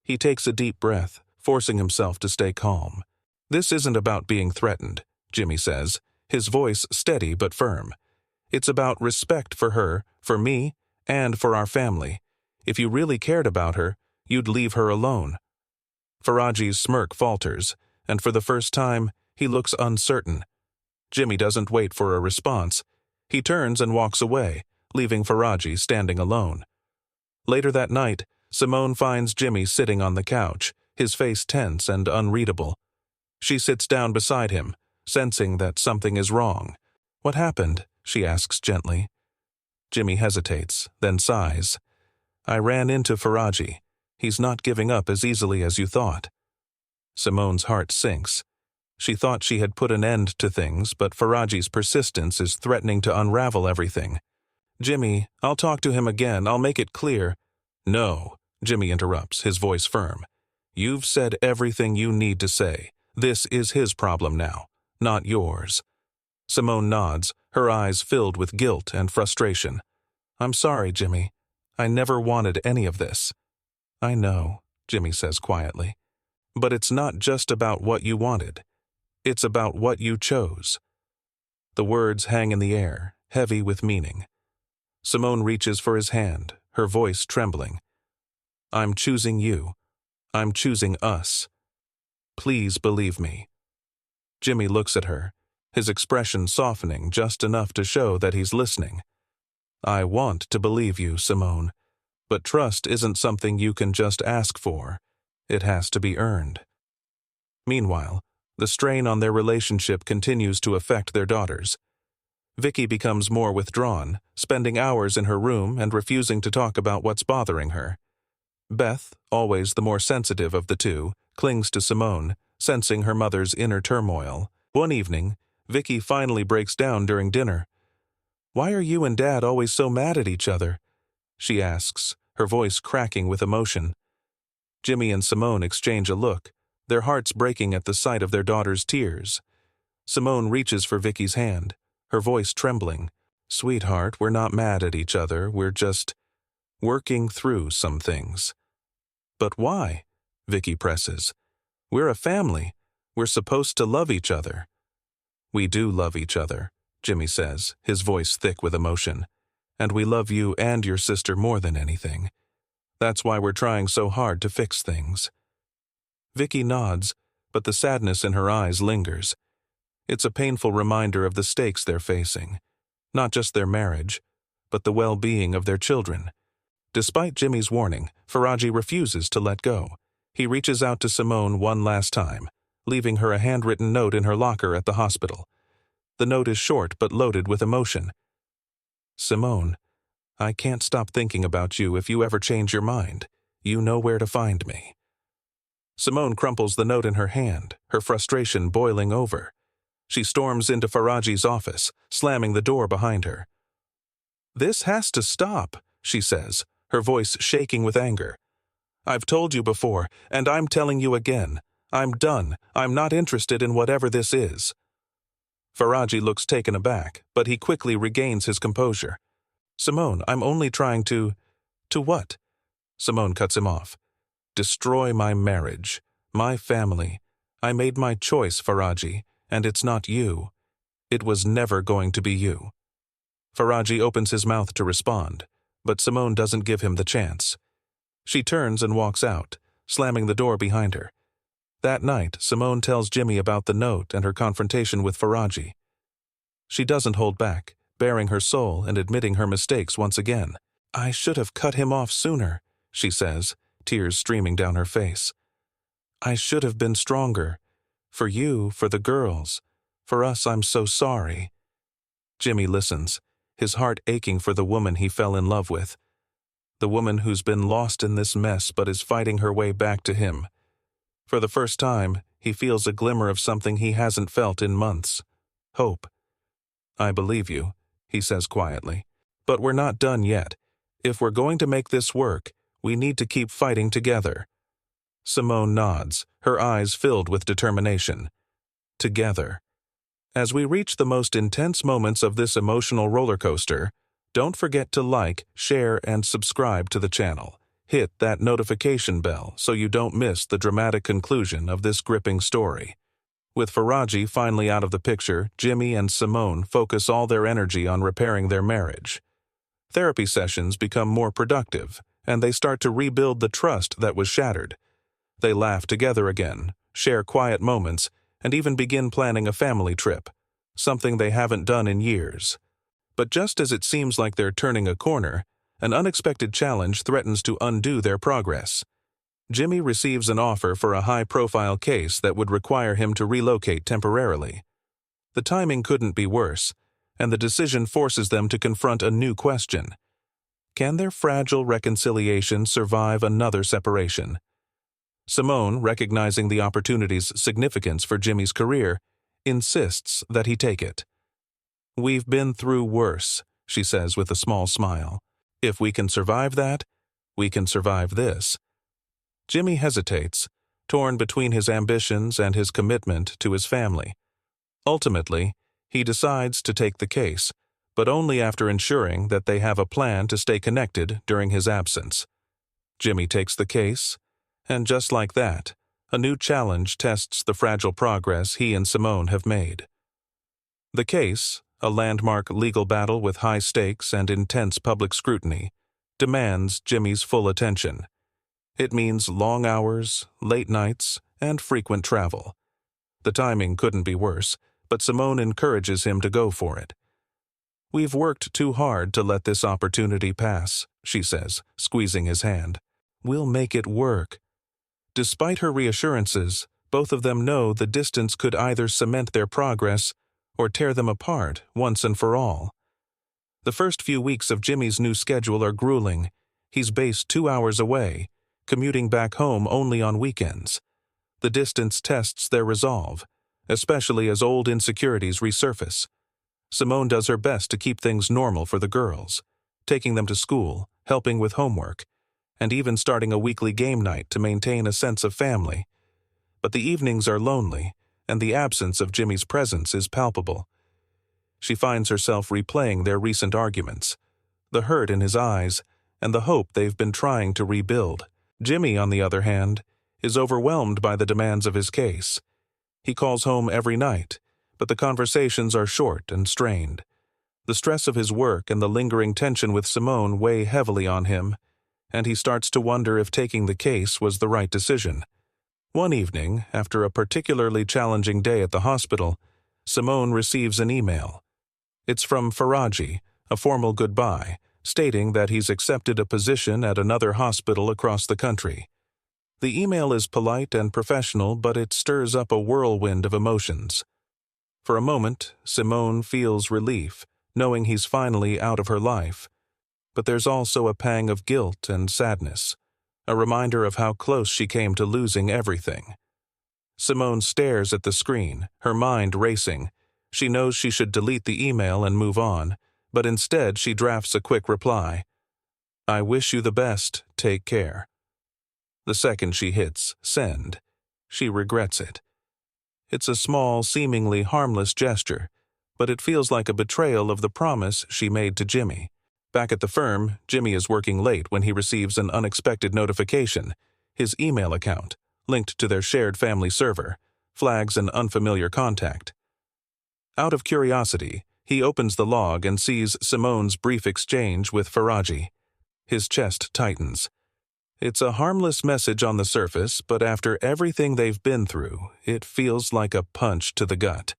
He takes a deep breath, forcing himself to stay calm. "This isn't about being threatened," Jimmy says, his voice steady but firm. "It's about respect for her, for me, and for our family. If you really cared about her, you'd leave her alone." Faraji's smirk falters, and for the first time, he looks uncertain. Jimmy doesn't wait for a response. He turns and walks away, leaving Faraji standing alone. Later that night, Simone finds Jimmy sitting on the couch, his face tense and unreadable. She sits down beside him, sensing that something is wrong. "What happened?" she asks gently. Jimmy hesitates, then sighs. "I ran into Faraji. He's not giving up as easily as you thought." Simone's heart sinks. She thought she had put an end to things, but Faraji's persistence is threatening to unravel everything. "Jimmy, I'll talk to him again. I'll make it clear." "No," Jimmy interrupts, his voice firm. "You've said everything you need to say. This is his problem now, not yours." Simone nods, her eyes filled with guilt and frustration. "I'm sorry, Jimmy. I never wanted any of this." "I know," Jimmy says quietly. "But it's not just about what you wanted. It's about what you chose." The words hang in the air, heavy with meaning. Simone reaches for his hand, her voice trembling. "I'm choosing you. I'm choosing us. Please believe me." Jimmy looks at her, his expression softening just enough to show that he's listening. "I want to believe you, Simone, but trust isn't something you can just ask for. It has to be earned." Meanwhile, the strain on their relationship continues to affect their daughters. Vicky becomes more withdrawn, spending hours in her room and refusing to talk about what's bothering her. Beth, always the more sensitive of the two, clings to Simone, sensing her mother's inner turmoil. One evening, Vicky finally breaks down during dinner. "Why are you and Dad always so mad at each other?" she asks, her voice cracking with emotion. Jimmy and Simone exchange a look, their hearts breaking at the sight of their daughter's tears. Simone reaches for Vicky's hand, her voice trembling. "Sweetheart, we're not mad at each other, we're just working through some things." "But why?" Vicky presses. "We're a family. We're supposed to love each other." "We do love each other," Jimmy says, his voice thick with emotion. "And we love you and your sister more than anything. That's why we're trying so hard to fix things." Vicky nods, but the sadness in her eyes lingers. It's a painful reminder of the stakes they're facing. Not just their marriage, but the well-being of their children. Despite Jimmy's warning, Faraji refuses to let go. He reaches out to Simone one last time, leaving her a handwritten note in her locker at the hospital. The note is short but loaded with emotion. "Simone, I can't stop thinking about you if you ever change your mind. You know where to find me." Simone crumples the note in her hand, her frustration boiling over. She storms into Faraji's office, slamming the door behind her. "This has to stop," she says, her voice shaking with anger. "I've told you before, and I'm telling you again. I'm done. I'm not interested in whatever this is." Faraji looks taken aback, but he quickly regains his composure. "Simone, I'm only trying to..." "To what?" Simone cuts him off. "Destroy my marriage, my family. I made my choice, Faraji, and it's not you. It was never going to be you." Faraji opens his mouth to respond, but Simone doesn't give him the chance. She turns and walks out, slamming the door behind her. That night, Simone tells Jimmy about the note and her confrontation with Faraji. She doesn't hold back, baring her soul and admitting her mistakes once again. "I should have cut him off sooner," she says, tears streaming down her face. "I should have been stronger. For you, for the girls. For us, I'm so sorry." Jimmy listens, his heart aching for the woman he fell in love with. The woman who's been lost in this mess but is fighting her way back to him. For the first time, he feels a glimmer of something he hasn't felt in months. Hope. "I believe you," he says quietly. "But we're not done yet. If we're going to make this work, we need to keep fighting together." Simone nods, her eyes filled with determination. Together. As we reach the most intense moments of this emotional roller coaster, don't forget to like, share, and subscribe to the channel. Hit that notification bell so you don't miss the dramatic conclusion of this gripping story. With Faraji finally out of the picture, Jimmy and Simone focus all their energy on repairing their marriage. Therapy sessions become more productive, and they start to rebuild the trust that was shattered. They laugh together again, share quiet moments, and even begin planning a family trip, something they haven't done in years. But just as it seems like they're turning a corner, an unexpected challenge threatens to undo their progress. Jimmy receives an offer for a high-profile case that would require him to relocate temporarily. The timing couldn't be worse, and the decision forces them to confront a new question. Can their fragile reconciliation survive another separation? Simone, recognizing the opportunity's significance for Jimmy's career, insists that he take it. "We've been through worse," she says with a small smile. "If we can survive that, we can survive this." Jimmy hesitates, torn between his ambitions and his commitment to his family. Ultimately, he decides to take the case, but only after ensuring that they have a plan to stay connected during his absence. Jimmy takes the case, and just like that, a new challenge tests the fragile progress he and Simone have made. The case, a landmark legal battle with high stakes and intense public scrutiny, demands Jimmy's full attention. It means long hours, late nights, and frequent travel. The timing couldn't be worse, but Simone encourages him to go for it. "We've worked too hard to let this opportunity pass," she says, squeezing his hand. "We'll make it work." Despite her reassurances, both of them know the distance could either cement their progress or tear them apart once and for all. The first few weeks of Jimmy's new schedule are grueling. He's based 2 hours away, commuting back home only on weekends. The distance tests their resolve, especially as old insecurities resurface. Simone does her best to keep things normal for the girls, taking them to school, helping with homework, and even starting a weekly game night to maintain a sense of family. But the evenings are lonely, and the absence of Jimmy's presence is palpable. She finds herself replaying their recent arguments, the hurt in his eyes, and the hope they've been trying to rebuild. Jimmy, on the other hand, is overwhelmed by the demands of his case. He calls home every night, but the conversations are short and strained. The stress of his work and the lingering tension with Simone weigh heavily on him, and he starts to wonder if taking the case was the right decision. One evening, after a particularly challenging day at the hospital, Simone receives an email. It's from Faraji, a formal goodbye, stating that he's accepted a position at another hospital across the country. The email is polite and professional, but it stirs up a whirlwind of emotions. For a moment, Simone feels relief, knowing he's finally out of her life. But there's also a pang of guilt and sadness, a reminder of how close she came to losing everything. Simone stares at the screen, her mind racing. She knows she should delete the email and move on, but instead she drafts a quick reply. "I wish you the best, take care." The second she hits send, she regrets it. It's a small, seemingly harmless gesture, but it feels like a betrayal of the promise she made to Jimmy. Back at the firm, Jimmy is working late when he receives an unexpected notification. His email account, linked to their shared family server, flags an unfamiliar contact. Out of curiosity, he opens the log and sees Simone's brief exchange with Faraji. His chest tightens. It's a harmless message on the surface, but after everything they've been through, it feels like a punch to the gut.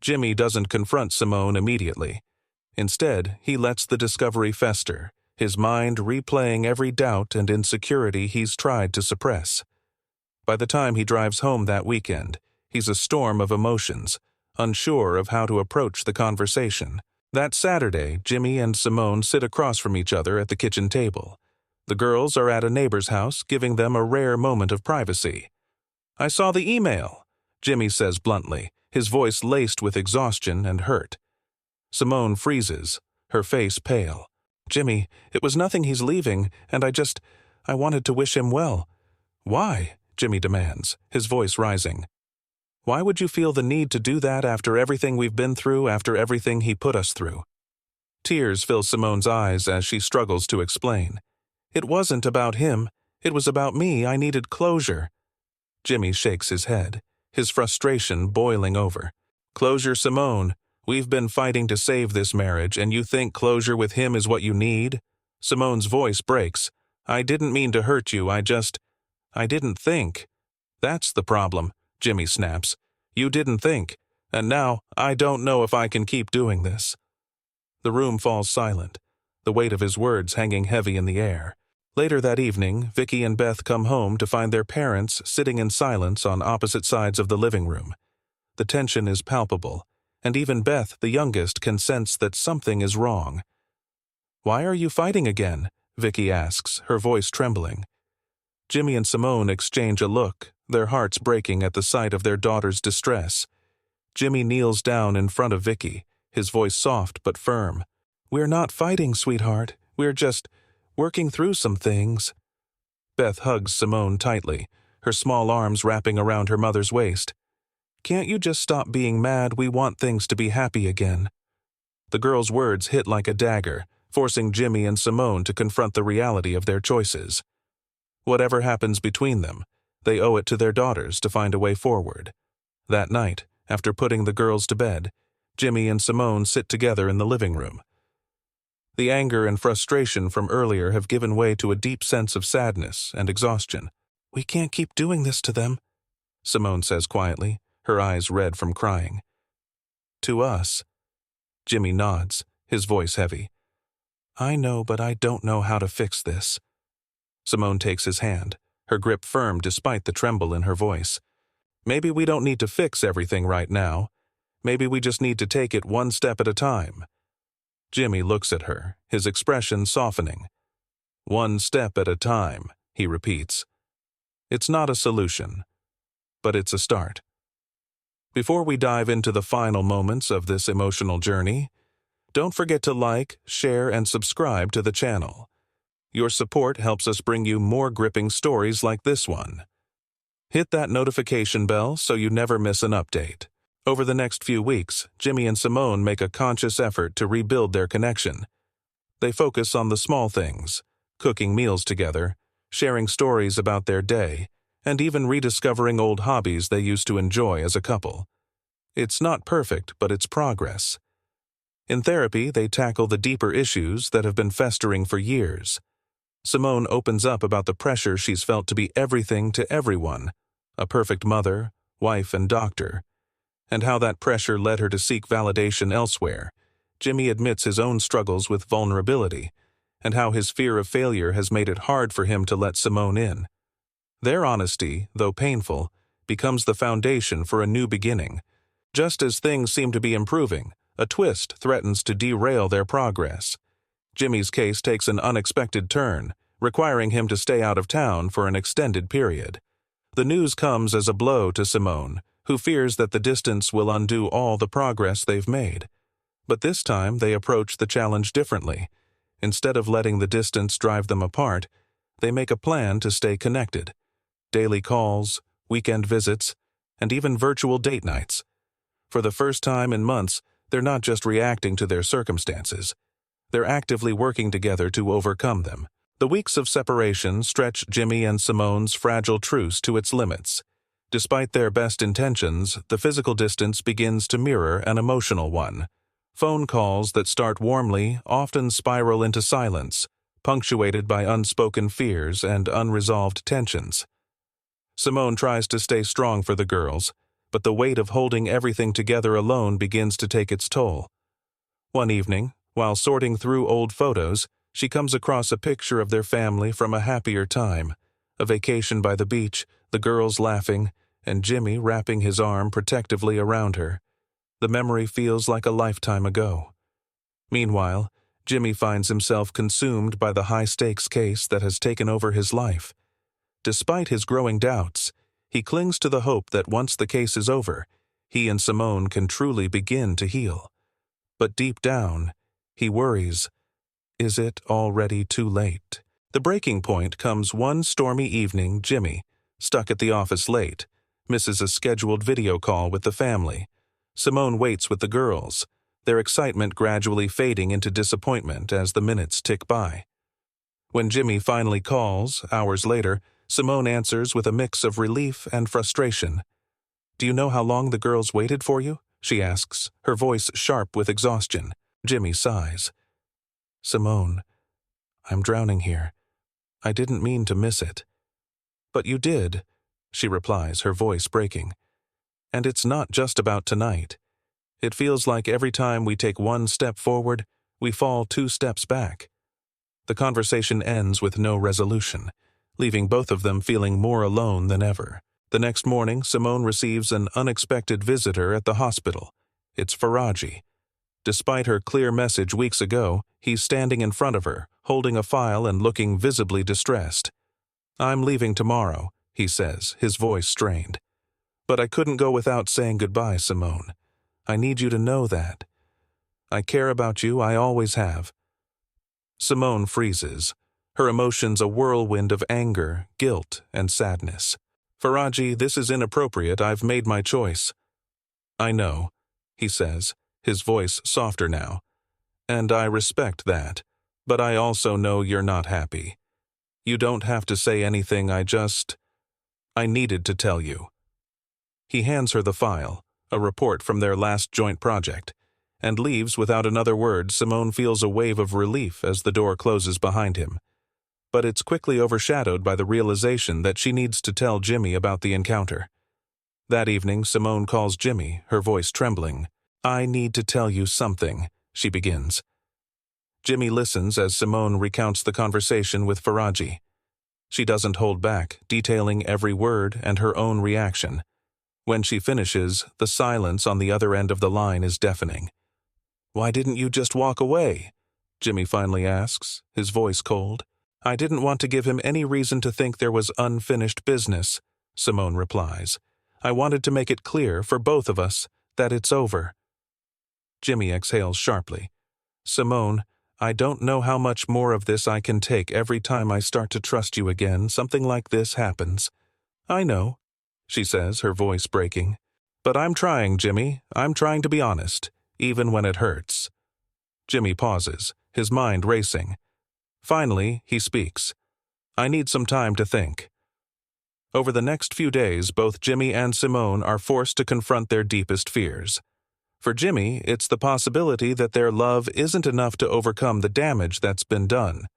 Jimmy doesn't confront Simone immediately. Instead, he lets the discovery fester, his mind replaying every doubt and insecurity he's tried to suppress. By the time he drives home that weekend, he's a storm of emotions, unsure of how to approach the conversation. That Saturday, Jimmy and Simone sit across from each other at the kitchen table. The girls are at a neighbor's house, giving them a rare moment of privacy. "I saw the email," Jimmy says bluntly, his voice laced with exhaustion and hurt. Simone freezes, her face pale. "Jimmy, it was nothing, he's leaving, and I wanted to wish him well." "Why?" Jimmy demands, his voice rising. "Why would you feel the need to do that after everything we've been through, after everything he put us through?" Tears fill Simone's eyes as she struggles to explain. "It wasn't about him. It was about me. I needed closure." Jimmy shakes his head, his frustration boiling over. "Closure, Simone. We've been fighting to save this marriage, and you think closure with him is what you need?" Simone's voice breaks. "I didn't mean to hurt you. I didn't think." "That's the problem," Jimmy snaps. "You didn't think, and now I don't know if I can keep doing this." The room falls silent, the weight of his words hanging heavy in the air. Later that evening, Vicky and Beth come home to find their parents sitting in silence on opposite sides of the living room. The tension is palpable, and even Beth, the youngest, can sense that something is wrong. "Why are you fighting again?" Vicky asks, her voice trembling. Jimmy and Simone exchange a look, their hearts breaking at the sight of their daughter's distress. Jimmy kneels down in front of Vicky, his voice soft but firm. "We're not fighting, sweetheart. We're just working through some things." Beth hugs Simone tightly, her small arms wrapping around her mother's waist. "Can't you just stop being mad? We want things to be happy again." The girl's words hit like a dagger, forcing Jimmy and Simone to confront the reality of their choices. Whatever happens between them, they owe it to their daughters to find a way forward. That night, after putting the girls to bed, Jimmy and Simone sit together in the living room. The anger and frustration from earlier have given way to a deep sense of sadness and exhaustion. "We can't keep doing this to them," Simone says quietly, her eyes red from crying. "To us." Jimmy nods, his voice heavy. "I know, but I don't know how to fix this." Simone takes his hand, her grip firm despite the tremble in her voice. "Maybe we don't need to fix everything right now. Maybe we just need to take it one step at a time." Jimmy looks at her, his expression softening. "One step at a time," he repeats. "It's not a solution, but it's a start." Before we dive into the final moments of this emotional journey, don't forget to like, share, and subscribe to the channel. Your support helps us bring you more gripping stories like this one. Hit that notification bell so you never miss an update. Over the next few weeks, Jimmy and Simone make a conscious effort to rebuild their connection. They focus on the small things, cooking meals together, sharing stories about their day, and even rediscovering old hobbies they used to enjoy as a couple. It's not perfect, but it's progress. In therapy, they tackle the deeper issues that have been festering for years. Simone opens up about the pressure she's felt to be everything to everyone, a perfect mother, wife, and doctor, and how that pressure led her to seek validation elsewhere. Jimmy admits his own struggles with vulnerability, and how his fear of failure has made it hard for him to let Simone in. Their honesty, though painful, becomes the foundation for a new beginning. Just as things seem to be improving, a twist threatens to derail their progress. Jimmy's case takes an unexpected turn, requiring him to stay out of town for an extended period. The news comes as a blow to Simone, who fears that the distance will undo all the progress they've made. But this time they approach the challenge differently. Instead of letting the distance drive them apart, they make a plan to stay connected. Daily calls, weekend visits, and even virtual date nights. For the first time in months, they're not just reacting to their circumstances. They're actively working together to overcome them. The weeks of separation stretch Jimmy and Simone's fragile truce to its limits. Despite their best intentions, the physical distance begins to mirror an emotional one. Phone calls that start warmly often spiral into silence, punctuated by unspoken fears and unresolved tensions. Simone tries to stay strong for the girls, but the weight of holding everything together alone begins to take its toll. One evening, while sorting through old photos, she comes across a picture of their family from a happier time, a vacation by the beach, the girls laughing, and Jimmy wrapping his arm protectively around her. The memory feels like a lifetime ago. Meanwhile, Jimmy finds himself consumed by the high-stakes case that has taken over his life. Despite his growing doubts, he clings to the hope that once the case is over, he and Simone can truly begin to heal. But deep down, he worries, is it already too late? The breaking point comes one stormy evening. Jimmy, stuck at the office late, misses a scheduled video call with the family. Simone waits with the girls, their excitement gradually fading into disappointment as the minutes tick by. When Jimmy finally calls, hours later, Simone answers with a mix of relief and frustration. "Do you know how long the girls waited for you?" she asks, her voice sharp with exhaustion. Jimmy sighs. "Simone, I'm drowning here. I didn't mean to miss it." "But you did," she replies, her voice breaking. "And it's not just about tonight. It feels like every time we take one step forward, we fall 2 steps back." The conversation ends with no resolution, leaving both of them feeling more alone than ever. The next morning, Simone receives an unexpected visitor at the hospital. It's Faraji. Despite her clear message weeks ago, he's standing in front of her, holding a file and looking visibly distressed. "I'm leaving tomorrow," he says, his voice strained. "But I couldn't go without saying goodbye, Simone. I need you to know that. I care about you, I always have." Simone freezes, her emotions a whirlwind of anger, guilt, and sadness. "Faraji, this is inappropriate. I've made my choice." "I know," he says, his voice softer now. "And I respect that, but I also know you're not happy. You don't have to say anything, I needed to tell you." He hands her the file, a report from their last joint project, and leaves without another word. Simone feels a wave of relief as the door closes behind him. But it's quickly overshadowed by the realization that she needs to tell Jimmy about the encounter. That evening, Simone calls Jimmy, her voice trembling. "I need to tell you something," she begins. Jimmy listens as Simone recounts the conversation with Faraji. She doesn't hold back, detailing every word and her own reaction. When she finishes, the silence on the other end of the line is deafening. "Why didn't you just walk away?" Jimmy finally asks, his voice cold. "I didn't want to give him any reason to think there was unfinished business," Simone replies. "I wanted to make it clear, for both of us, that it's over." Jimmy exhales sharply. "Simone, I don't know how much more of this I can take. Every time I start to trust you again, something like this happens." "I know," she says, her voice breaking. "But I'm trying, Jimmy. I'm trying to be honest, even when it hurts." Jimmy pauses, his mind racing. Finally, he speaks. "I need some time to think." Over the next few days, both Jimmy and Simone are forced to confront their deepest fears. For Jimmy, it's the possibility that their love isn't enough to overcome the damage that's been done.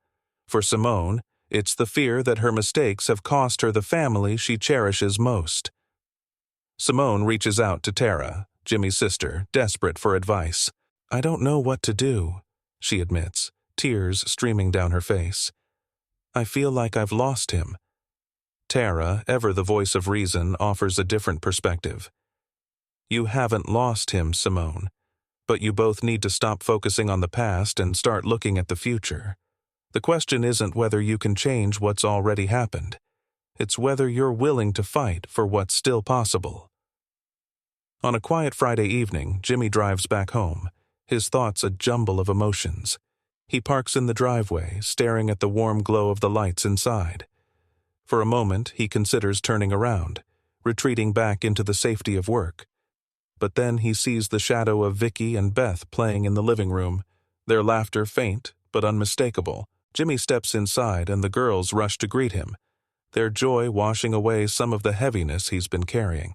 For Simone, it's the fear that her mistakes have cost her the family she cherishes most. Simone reaches out to Tara, Jimmy's sister, desperate for advice. "I don't know what to do," she admits, tears streaming down her face. "I feel like I've lost him." Tara, ever the voice of reason, offers a different perspective. "You haven't lost him, Simone, but you both need to stop focusing on the past and start looking at the future. The question isn't whether you can change what's already happened. It's whether you're willing to fight for what's still possible." On a quiet Friday evening, Jimmy drives back home, his thoughts a jumble of emotions. He parks in the driveway, staring at the warm glow of the lights inside. For a moment, he considers turning around, retreating back into the safety of work. But then he sees the shadow of Vicky and Beth playing in the living room, their laughter faint but unmistakable. Jimmy steps inside and the girls rush to greet him, their joy washing away some of the heaviness he's been carrying.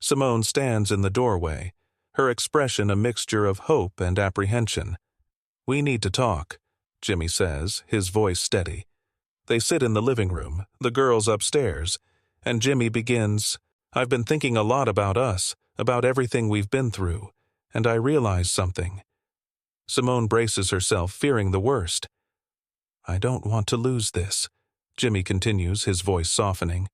Simone stands in the doorway, her expression a mixture of hope and apprehension. "We need to talk," Jimmy says, his voice steady. They sit in the living room, the girls upstairs, and Jimmy begins, "I've been thinking a lot about us, about everything we've been through, and I realized something." Simone braces herself, fearing the worst. "I don't want to lose this," Jimmy continues, his voice softening.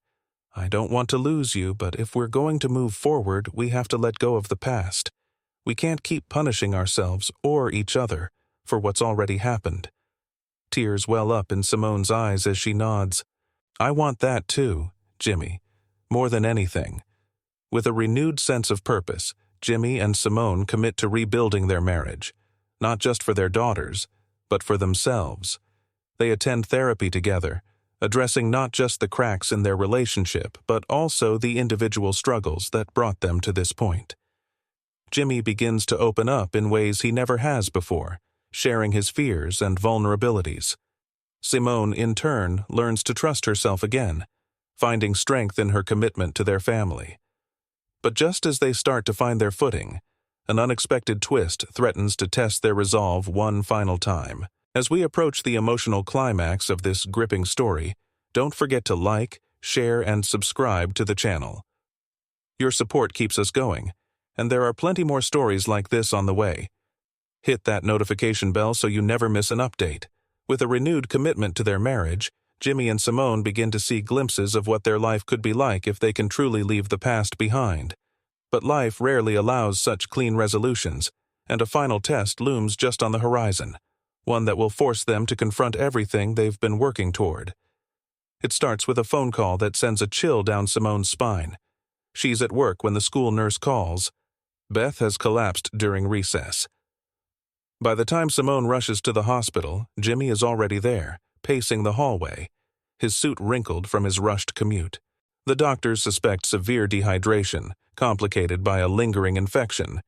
"I don't want to lose you, but if we're going to move forward, we have to let go of the past. We can't keep punishing ourselves or each other for what's already happened." Tears well up in Simone's eyes as she nods. "I want that too, Jimmy, more than anything." With a renewed sense of purpose, Jimmy and Simone commit to rebuilding their marriage, not just for their daughters, but for themselves. They attend therapy together, addressing not just the cracks in their relationship, but also the individual struggles that brought them to this point. Jimmy begins to open up in ways he never has before, sharing his fears and vulnerabilities. Simone, in turn, learns to trust herself again, finding strength in her commitment to their family. But just as they start to find their footing, an unexpected twist threatens to test their resolve one final time. As we approach the emotional climax of this gripping story, don't forget to like, share, and subscribe to the channel. Your support keeps us going, and there are plenty more stories like this on the way. Hit that notification bell so you never miss an update. With a renewed commitment to their marriage, Jimmy and Simone begin to see glimpses of what their life could be like if they can truly leave the past behind. But life rarely allows such clean resolutions, and a final test looms just on the horizon, one that will force them to confront everything they've been working toward. It starts with a phone call that sends a chill down Simone's spine. She's at work when the school nurse calls. Beth has collapsed during recess. By the time Simone rushes to the hospital, Jimmy is already there, pacing the hallway, his suit wrinkled from his rushed commute. The doctors suspect severe dehydration, complicated by a lingering infection.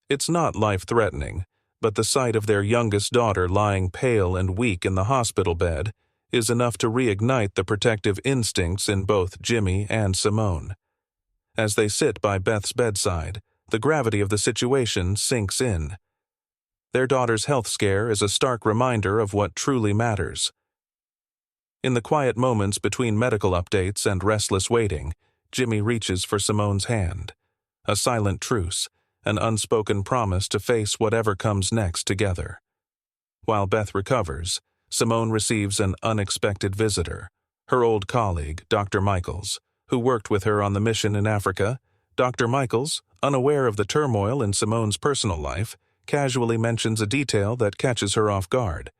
It's not life-threatening, but the sight of their youngest daughter lying pale and weak in the hospital bed is enough to reignite the protective instincts in both Jimmy and Simone. As they sit by Beth's bedside, the gravity of the situation sinks in. Their daughter's health scare is a stark reminder of what truly matters. In the quiet moments between medical updates and restless waiting, Jimmy reaches for Simone's hand. A silent truce, an unspoken promise to face whatever comes next together. While Beth recovers, Simone receives an unexpected visitor, her old colleague, Dr. Michaels, who worked with her on the mission in Africa. Dr. Michaels, unaware of the turmoil in Simone's personal life, casually mentions a detail that catches her off guard.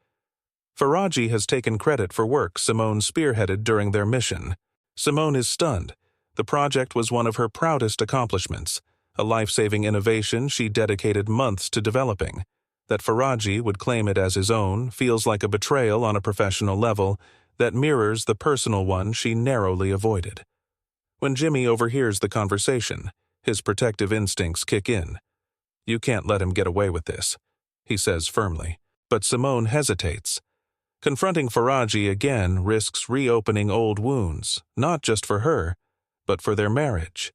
Faraji has taken credit for work Simone spearheaded during their mission. Simone is stunned. The project was one of her proudest accomplishments, a life-saving innovation she dedicated months to developing. That Faraji would claim it as his own feels like a betrayal on a professional level that mirrors the personal one she narrowly avoided. When Jimmy overhears the conversation, his protective instincts kick in. "You can't let him get away with this," he says firmly. But Simone hesitates. Confronting Faraji again risks reopening old wounds, not just for her, but for their marriage.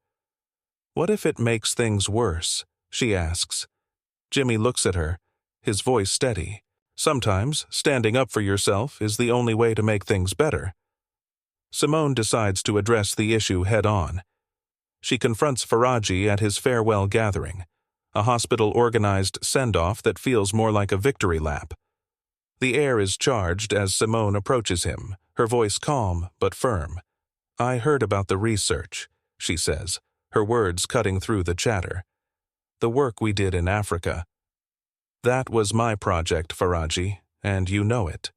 "What if it makes things worse?" she asks. Jimmy looks at her, his voice steady. "Sometimes standing up for yourself is the only way to make things better." Simone decides to address the issue head-on. She confronts Faraji at his farewell gathering, a hospital-organized send-off that feels more like a victory lap. The air is charged as Simone approaches him, her voice calm but firm. "I heard about the research," she says, her words cutting through the chatter. "The work we did in Africa. That was my project, Faraji, and you know it."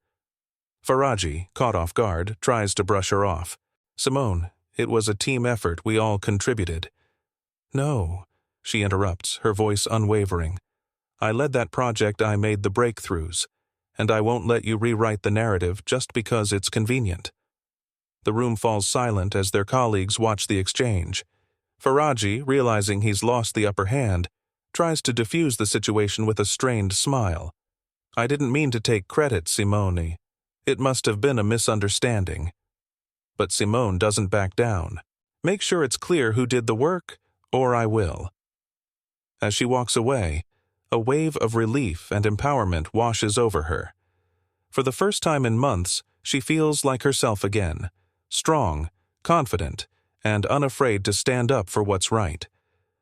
Faraji, caught off guard, tries to brush her off. "Simone, it was a team effort, we all contributed." "No," she interrupts, her voice unwavering. "I led that project, I made the breakthroughs, and I won't let you rewrite the narrative just because it's convenient." The room falls silent as their colleagues watch the exchange. Faraji, realizing he's lost the upper hand, tries to diffuse the situation with a strained smile. "I didn't mean to take credit, Simone. It must have been a misunderstanding." But Simone doesn't back down. "Make sure it's clear who did the work, or I will." As she walks away, a wave of relief and empowerment washes over her. For the first time in months, she feels like herself again, strong, confident, and unafraid to stand up for what's right.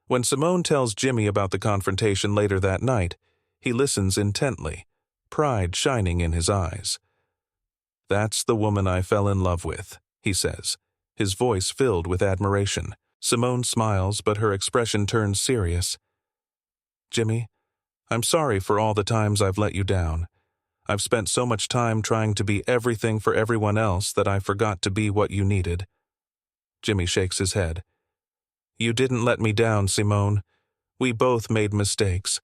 When Simone tells Jimmy about the confrontation later that night, he listens intently, pride shining in his eyes. "That's the woman I fell in love with," he says, his voice filled with admiration. Simone smiles, but her expression turns serious. "Jimmy, I'm sorry for all the times I've let you down. I've spent so much time trying to be everything for everyone else that I forgot to be what you needed." Jimmy shakes his head. "You didn't let me down, Simone. We both made mistakes.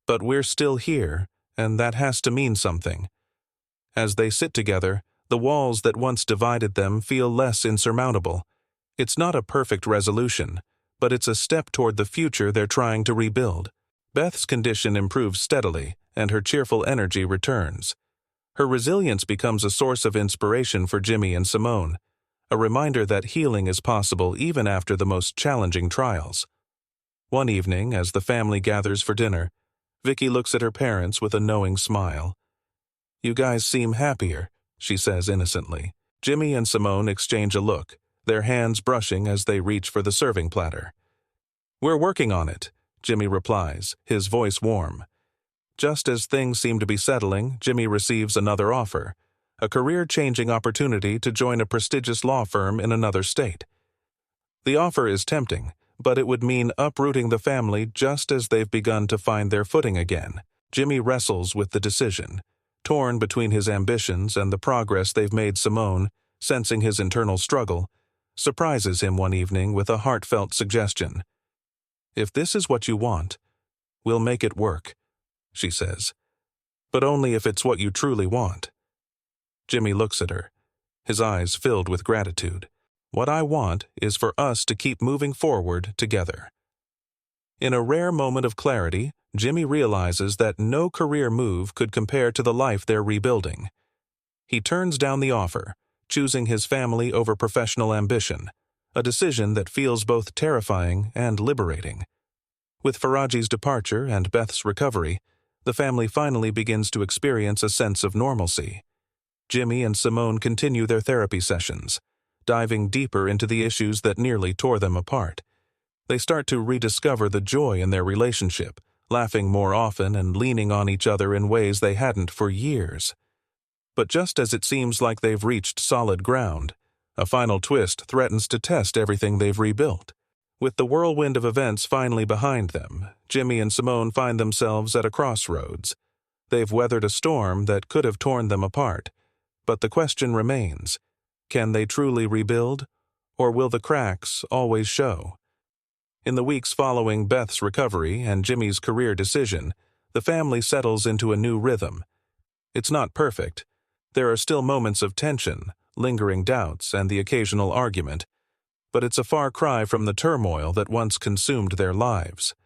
But we're still here, and that has to mean something." As they sit together, the walls that once divided them feel less insurmountable. It's not a perfect resolution, but it's a step toward the future they're trying to rebuild. Beth's condition improves steadily, and her cheerful energy returns. Her resilience becomes a source of inspiration for Jimmy and Simone, a reminder that healing is possible even after the most challenging trials. One evening, as the family gathers for dinner, Vicky looks at her parents with a knowing smile. "You guys seem happier," she says innocently. Jimmy and Simone exchange a look, their hands brushing as they reach for the serving platter. "We're working on it," Jimmy replies, his voice warm. Just as things seem to be settling, Jimmy receives another offer, a career-changing opportunity to join a prestigious law firm in another state. The offer is tempting, but it would mean uprooting the family just as they've begun to find their footing again. Jimmy wrestles with the decision, torn between his ambitions and the progress they've made. Simone, sensing his internal struggle, surprises him one evening with a heartfelt suggestion. "If this is what you want, we'll make it work," she says. "But only if it's what you truly want." Jimmy looks at her, his eyes filled with gratitude. "What I want is for us to keep moving forward together." In a rare moment of clarity, Jimmy realizes that no career move could compare to the life they're rebuilding. He turns down the offer, choosing his family over professional ambition, a decision that feels both terrifying and liberating. With Faraji's departure and Beth's recovery, the family finally begins to experience a sense of normalcy. Jimmy and Simone continue their therapy sessions, diving deeper into the issues that nearly tore them apart. They start to rediscover the joy in their relationship, laughing more often and leaning on each other in ways they hadn't for years. But just as it seems like they've reached solid ground, a final twist threatens to test everything they've rebuilt. With the whirlwind of events finally behind them, Jimmy and Simone find themselves at a crossroads. They've weathered a storm that could have torn them apart, but the question remains, can they truly rebuild, or will the cracks always show? In the weeks following Beth's recovery and Jimmy's career decision, the family settles into a new rhythm. It's not perfect. There are still moments of tension, lingering doubts, and the occasional argument, but it's a far cry from the turmoil that once consumed their lives.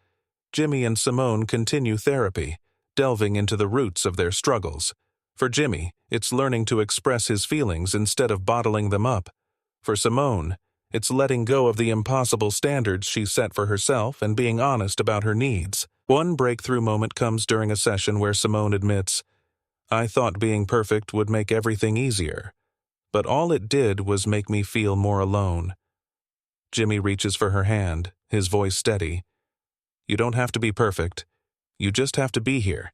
Jimmy and Simone continue therapy, delving into the roots of their struggles. For Jimmy, it's learning to express his feelings instead of bottling them up. For Simone, it's letting go of the impossible standards she set for herself and being honest about her needs. One breakthrough moment comes during a session where Simone admits, "I thought being perfect would make everything easier, but all it did was make me feel more alone." Jimmy reaches for her hand, his voice steady. "You don't have to be perfect. You just have to be here."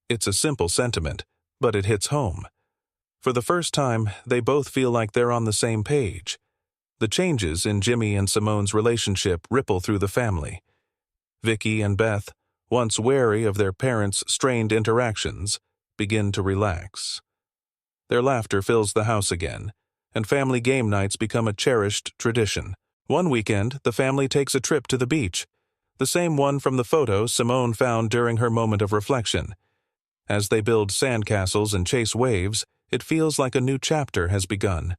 It's a simple sentiment, but it hits home. For the first time, they both feel like they're on the same page. The changes in Jimmy and Simone's relationship ripple through the family. Vicky and Beth, once wary of their parents' strained interactions, begin to relax. Their laughter fills the house again, and family game nights become a cherished tradition. One weekend, the family takes a trip to the beach, the same one from the photo Simone found during her moment of reflection. As they build sandcastles and chase waves, it feels like a new chapter has begun.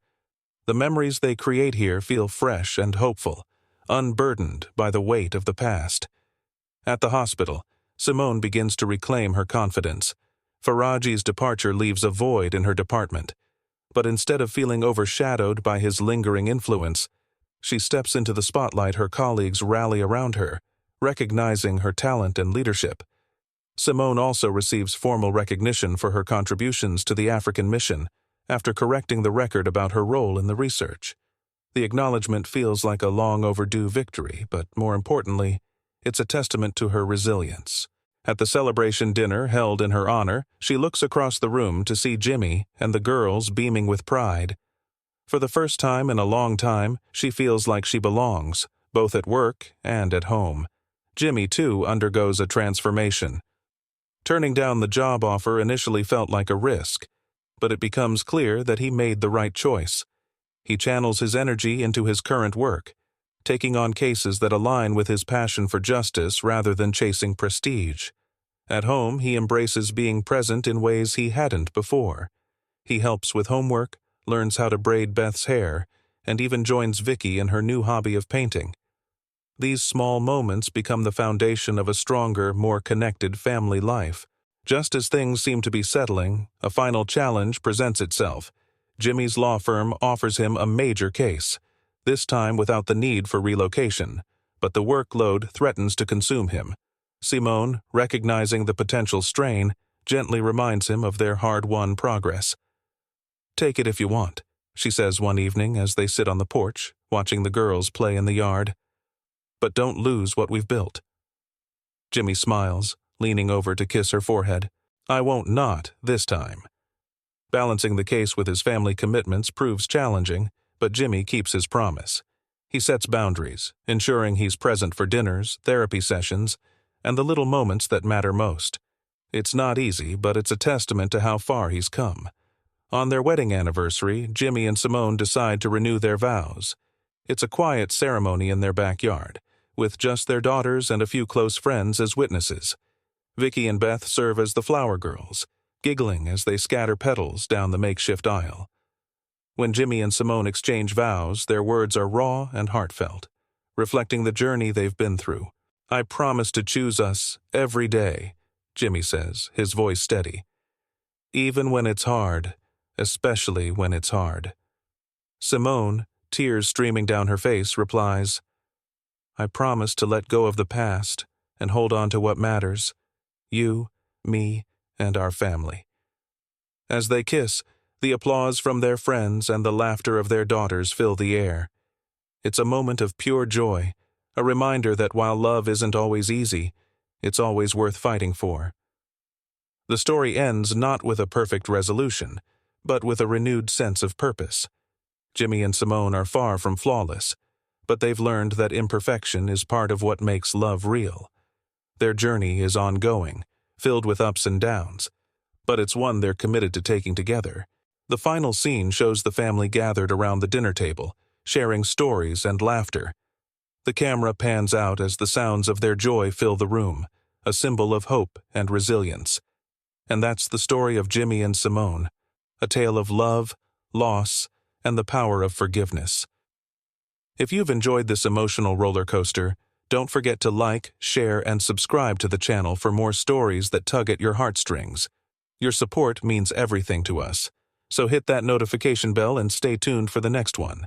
The memories they create here feel fresh and hopeful, unburdened by the weight of the past. At the hospital, Simone begins to reclaim her confidence. Faraji's departure leaves a void in her department, but instead of feeling overshadowed by his lingering influence, she steps into the spotlight. Her colleagues rally around her, recognizing her talent and leadership. Simone also receives formal recognition for her contributions to the African mission after correcting the record about her role in the research. The acknowledgement feels like a long overdue victory, but more importantly, it's a testament to her resilience. At the celebration dinner held in her honor, she looks across the room to see Jimmy and the girls beaming with pride. For the first time in a long time, she feels like she belongs, both at work and at home. Jimmy, too, undergoes a transformation. Turning down the job offer initially felt like a risk, but it becomes clear that he made the right choice. He channels his energy into his current work, taking on cases that align with his passion for justice rather than chasing prestige. At home, he embraces being present in ways he hadn't before. He helps with homework, learns how to braid Beth's hair, and even joins Vicky in her new hobby of painting. These small moments become the foundation of a stronger, more connected family life. Just as things seem to be settling, a final challenge presents itself. Jimmy's law firm offers him a major case, this time without the need for relocation, but the workload threatens to consume him. Simone, recognizing the potential strain, gently reminds him of their hard-won progress. "Take it if you want," she says one evening as they sit on the porch, watching the girls play in the yard. "But don't lose what we've built." Jimmy smiles, leaning over to kiss her forehead. "I won't not this time." Balancing the case with his family commitments proves challenging, but Jimmy keeps his promise. He sets boundaries, ensuring he's present for dinners, therapy sessions, and the little moments that matter most. It's not easy, but it's a testament to how far he's come. On their wedding anniversary, Jimmy and Simone decide to renew their vows. It's a quiet ceremony in their backyard, with just their daughters and a few close friends as witnesses. Vicky and Beth serve as the flower girls, giggling as they scatter petals down the makeshift aisle. When Jimmy and Simone exchange vows, their words are raw and heartfelt, reflecting the journey they've been through. "I promise to choose us every day," Jimmy says, his voice steady. "Even when it's hard, especially when it's hard." Simone, tears streaming down her face, replies, "I promise to let go of the past and hold on to what matters. You, me, and our family." As they kiss, the applause from their friends and the laughter of their daughters fill the air. It's a moment of pure joy, a reminder that while love isn't always easy, it's always worth fighting for. The story ends not with a perfect resolution, but with a renewed sense of purpose. Jimmy and Simone are far from flawless, but they've learned that imperfection is part of what makes love real. Their journey is ongoing, filled with ups and downs, but it's one they're committed to taking together. The final scene shows the family gathered around the dinner table, sharing stories and laughter. The camera pans out as the sounds of their joy fill the room, a symbol of hope and resilience. And that's the story of Jimmy and Simone, a tale of love, loss, and the power of forgiveness. If you've enjoyed this emotional roller coaster, don't forget to like, share, and subscribe to the channel for more stories that tug at your heartstrings. Your support means everything to us, so hit that notification bell and stay tuned for the next one.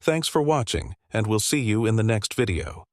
Thanks for watching, and we'll see you in the next video.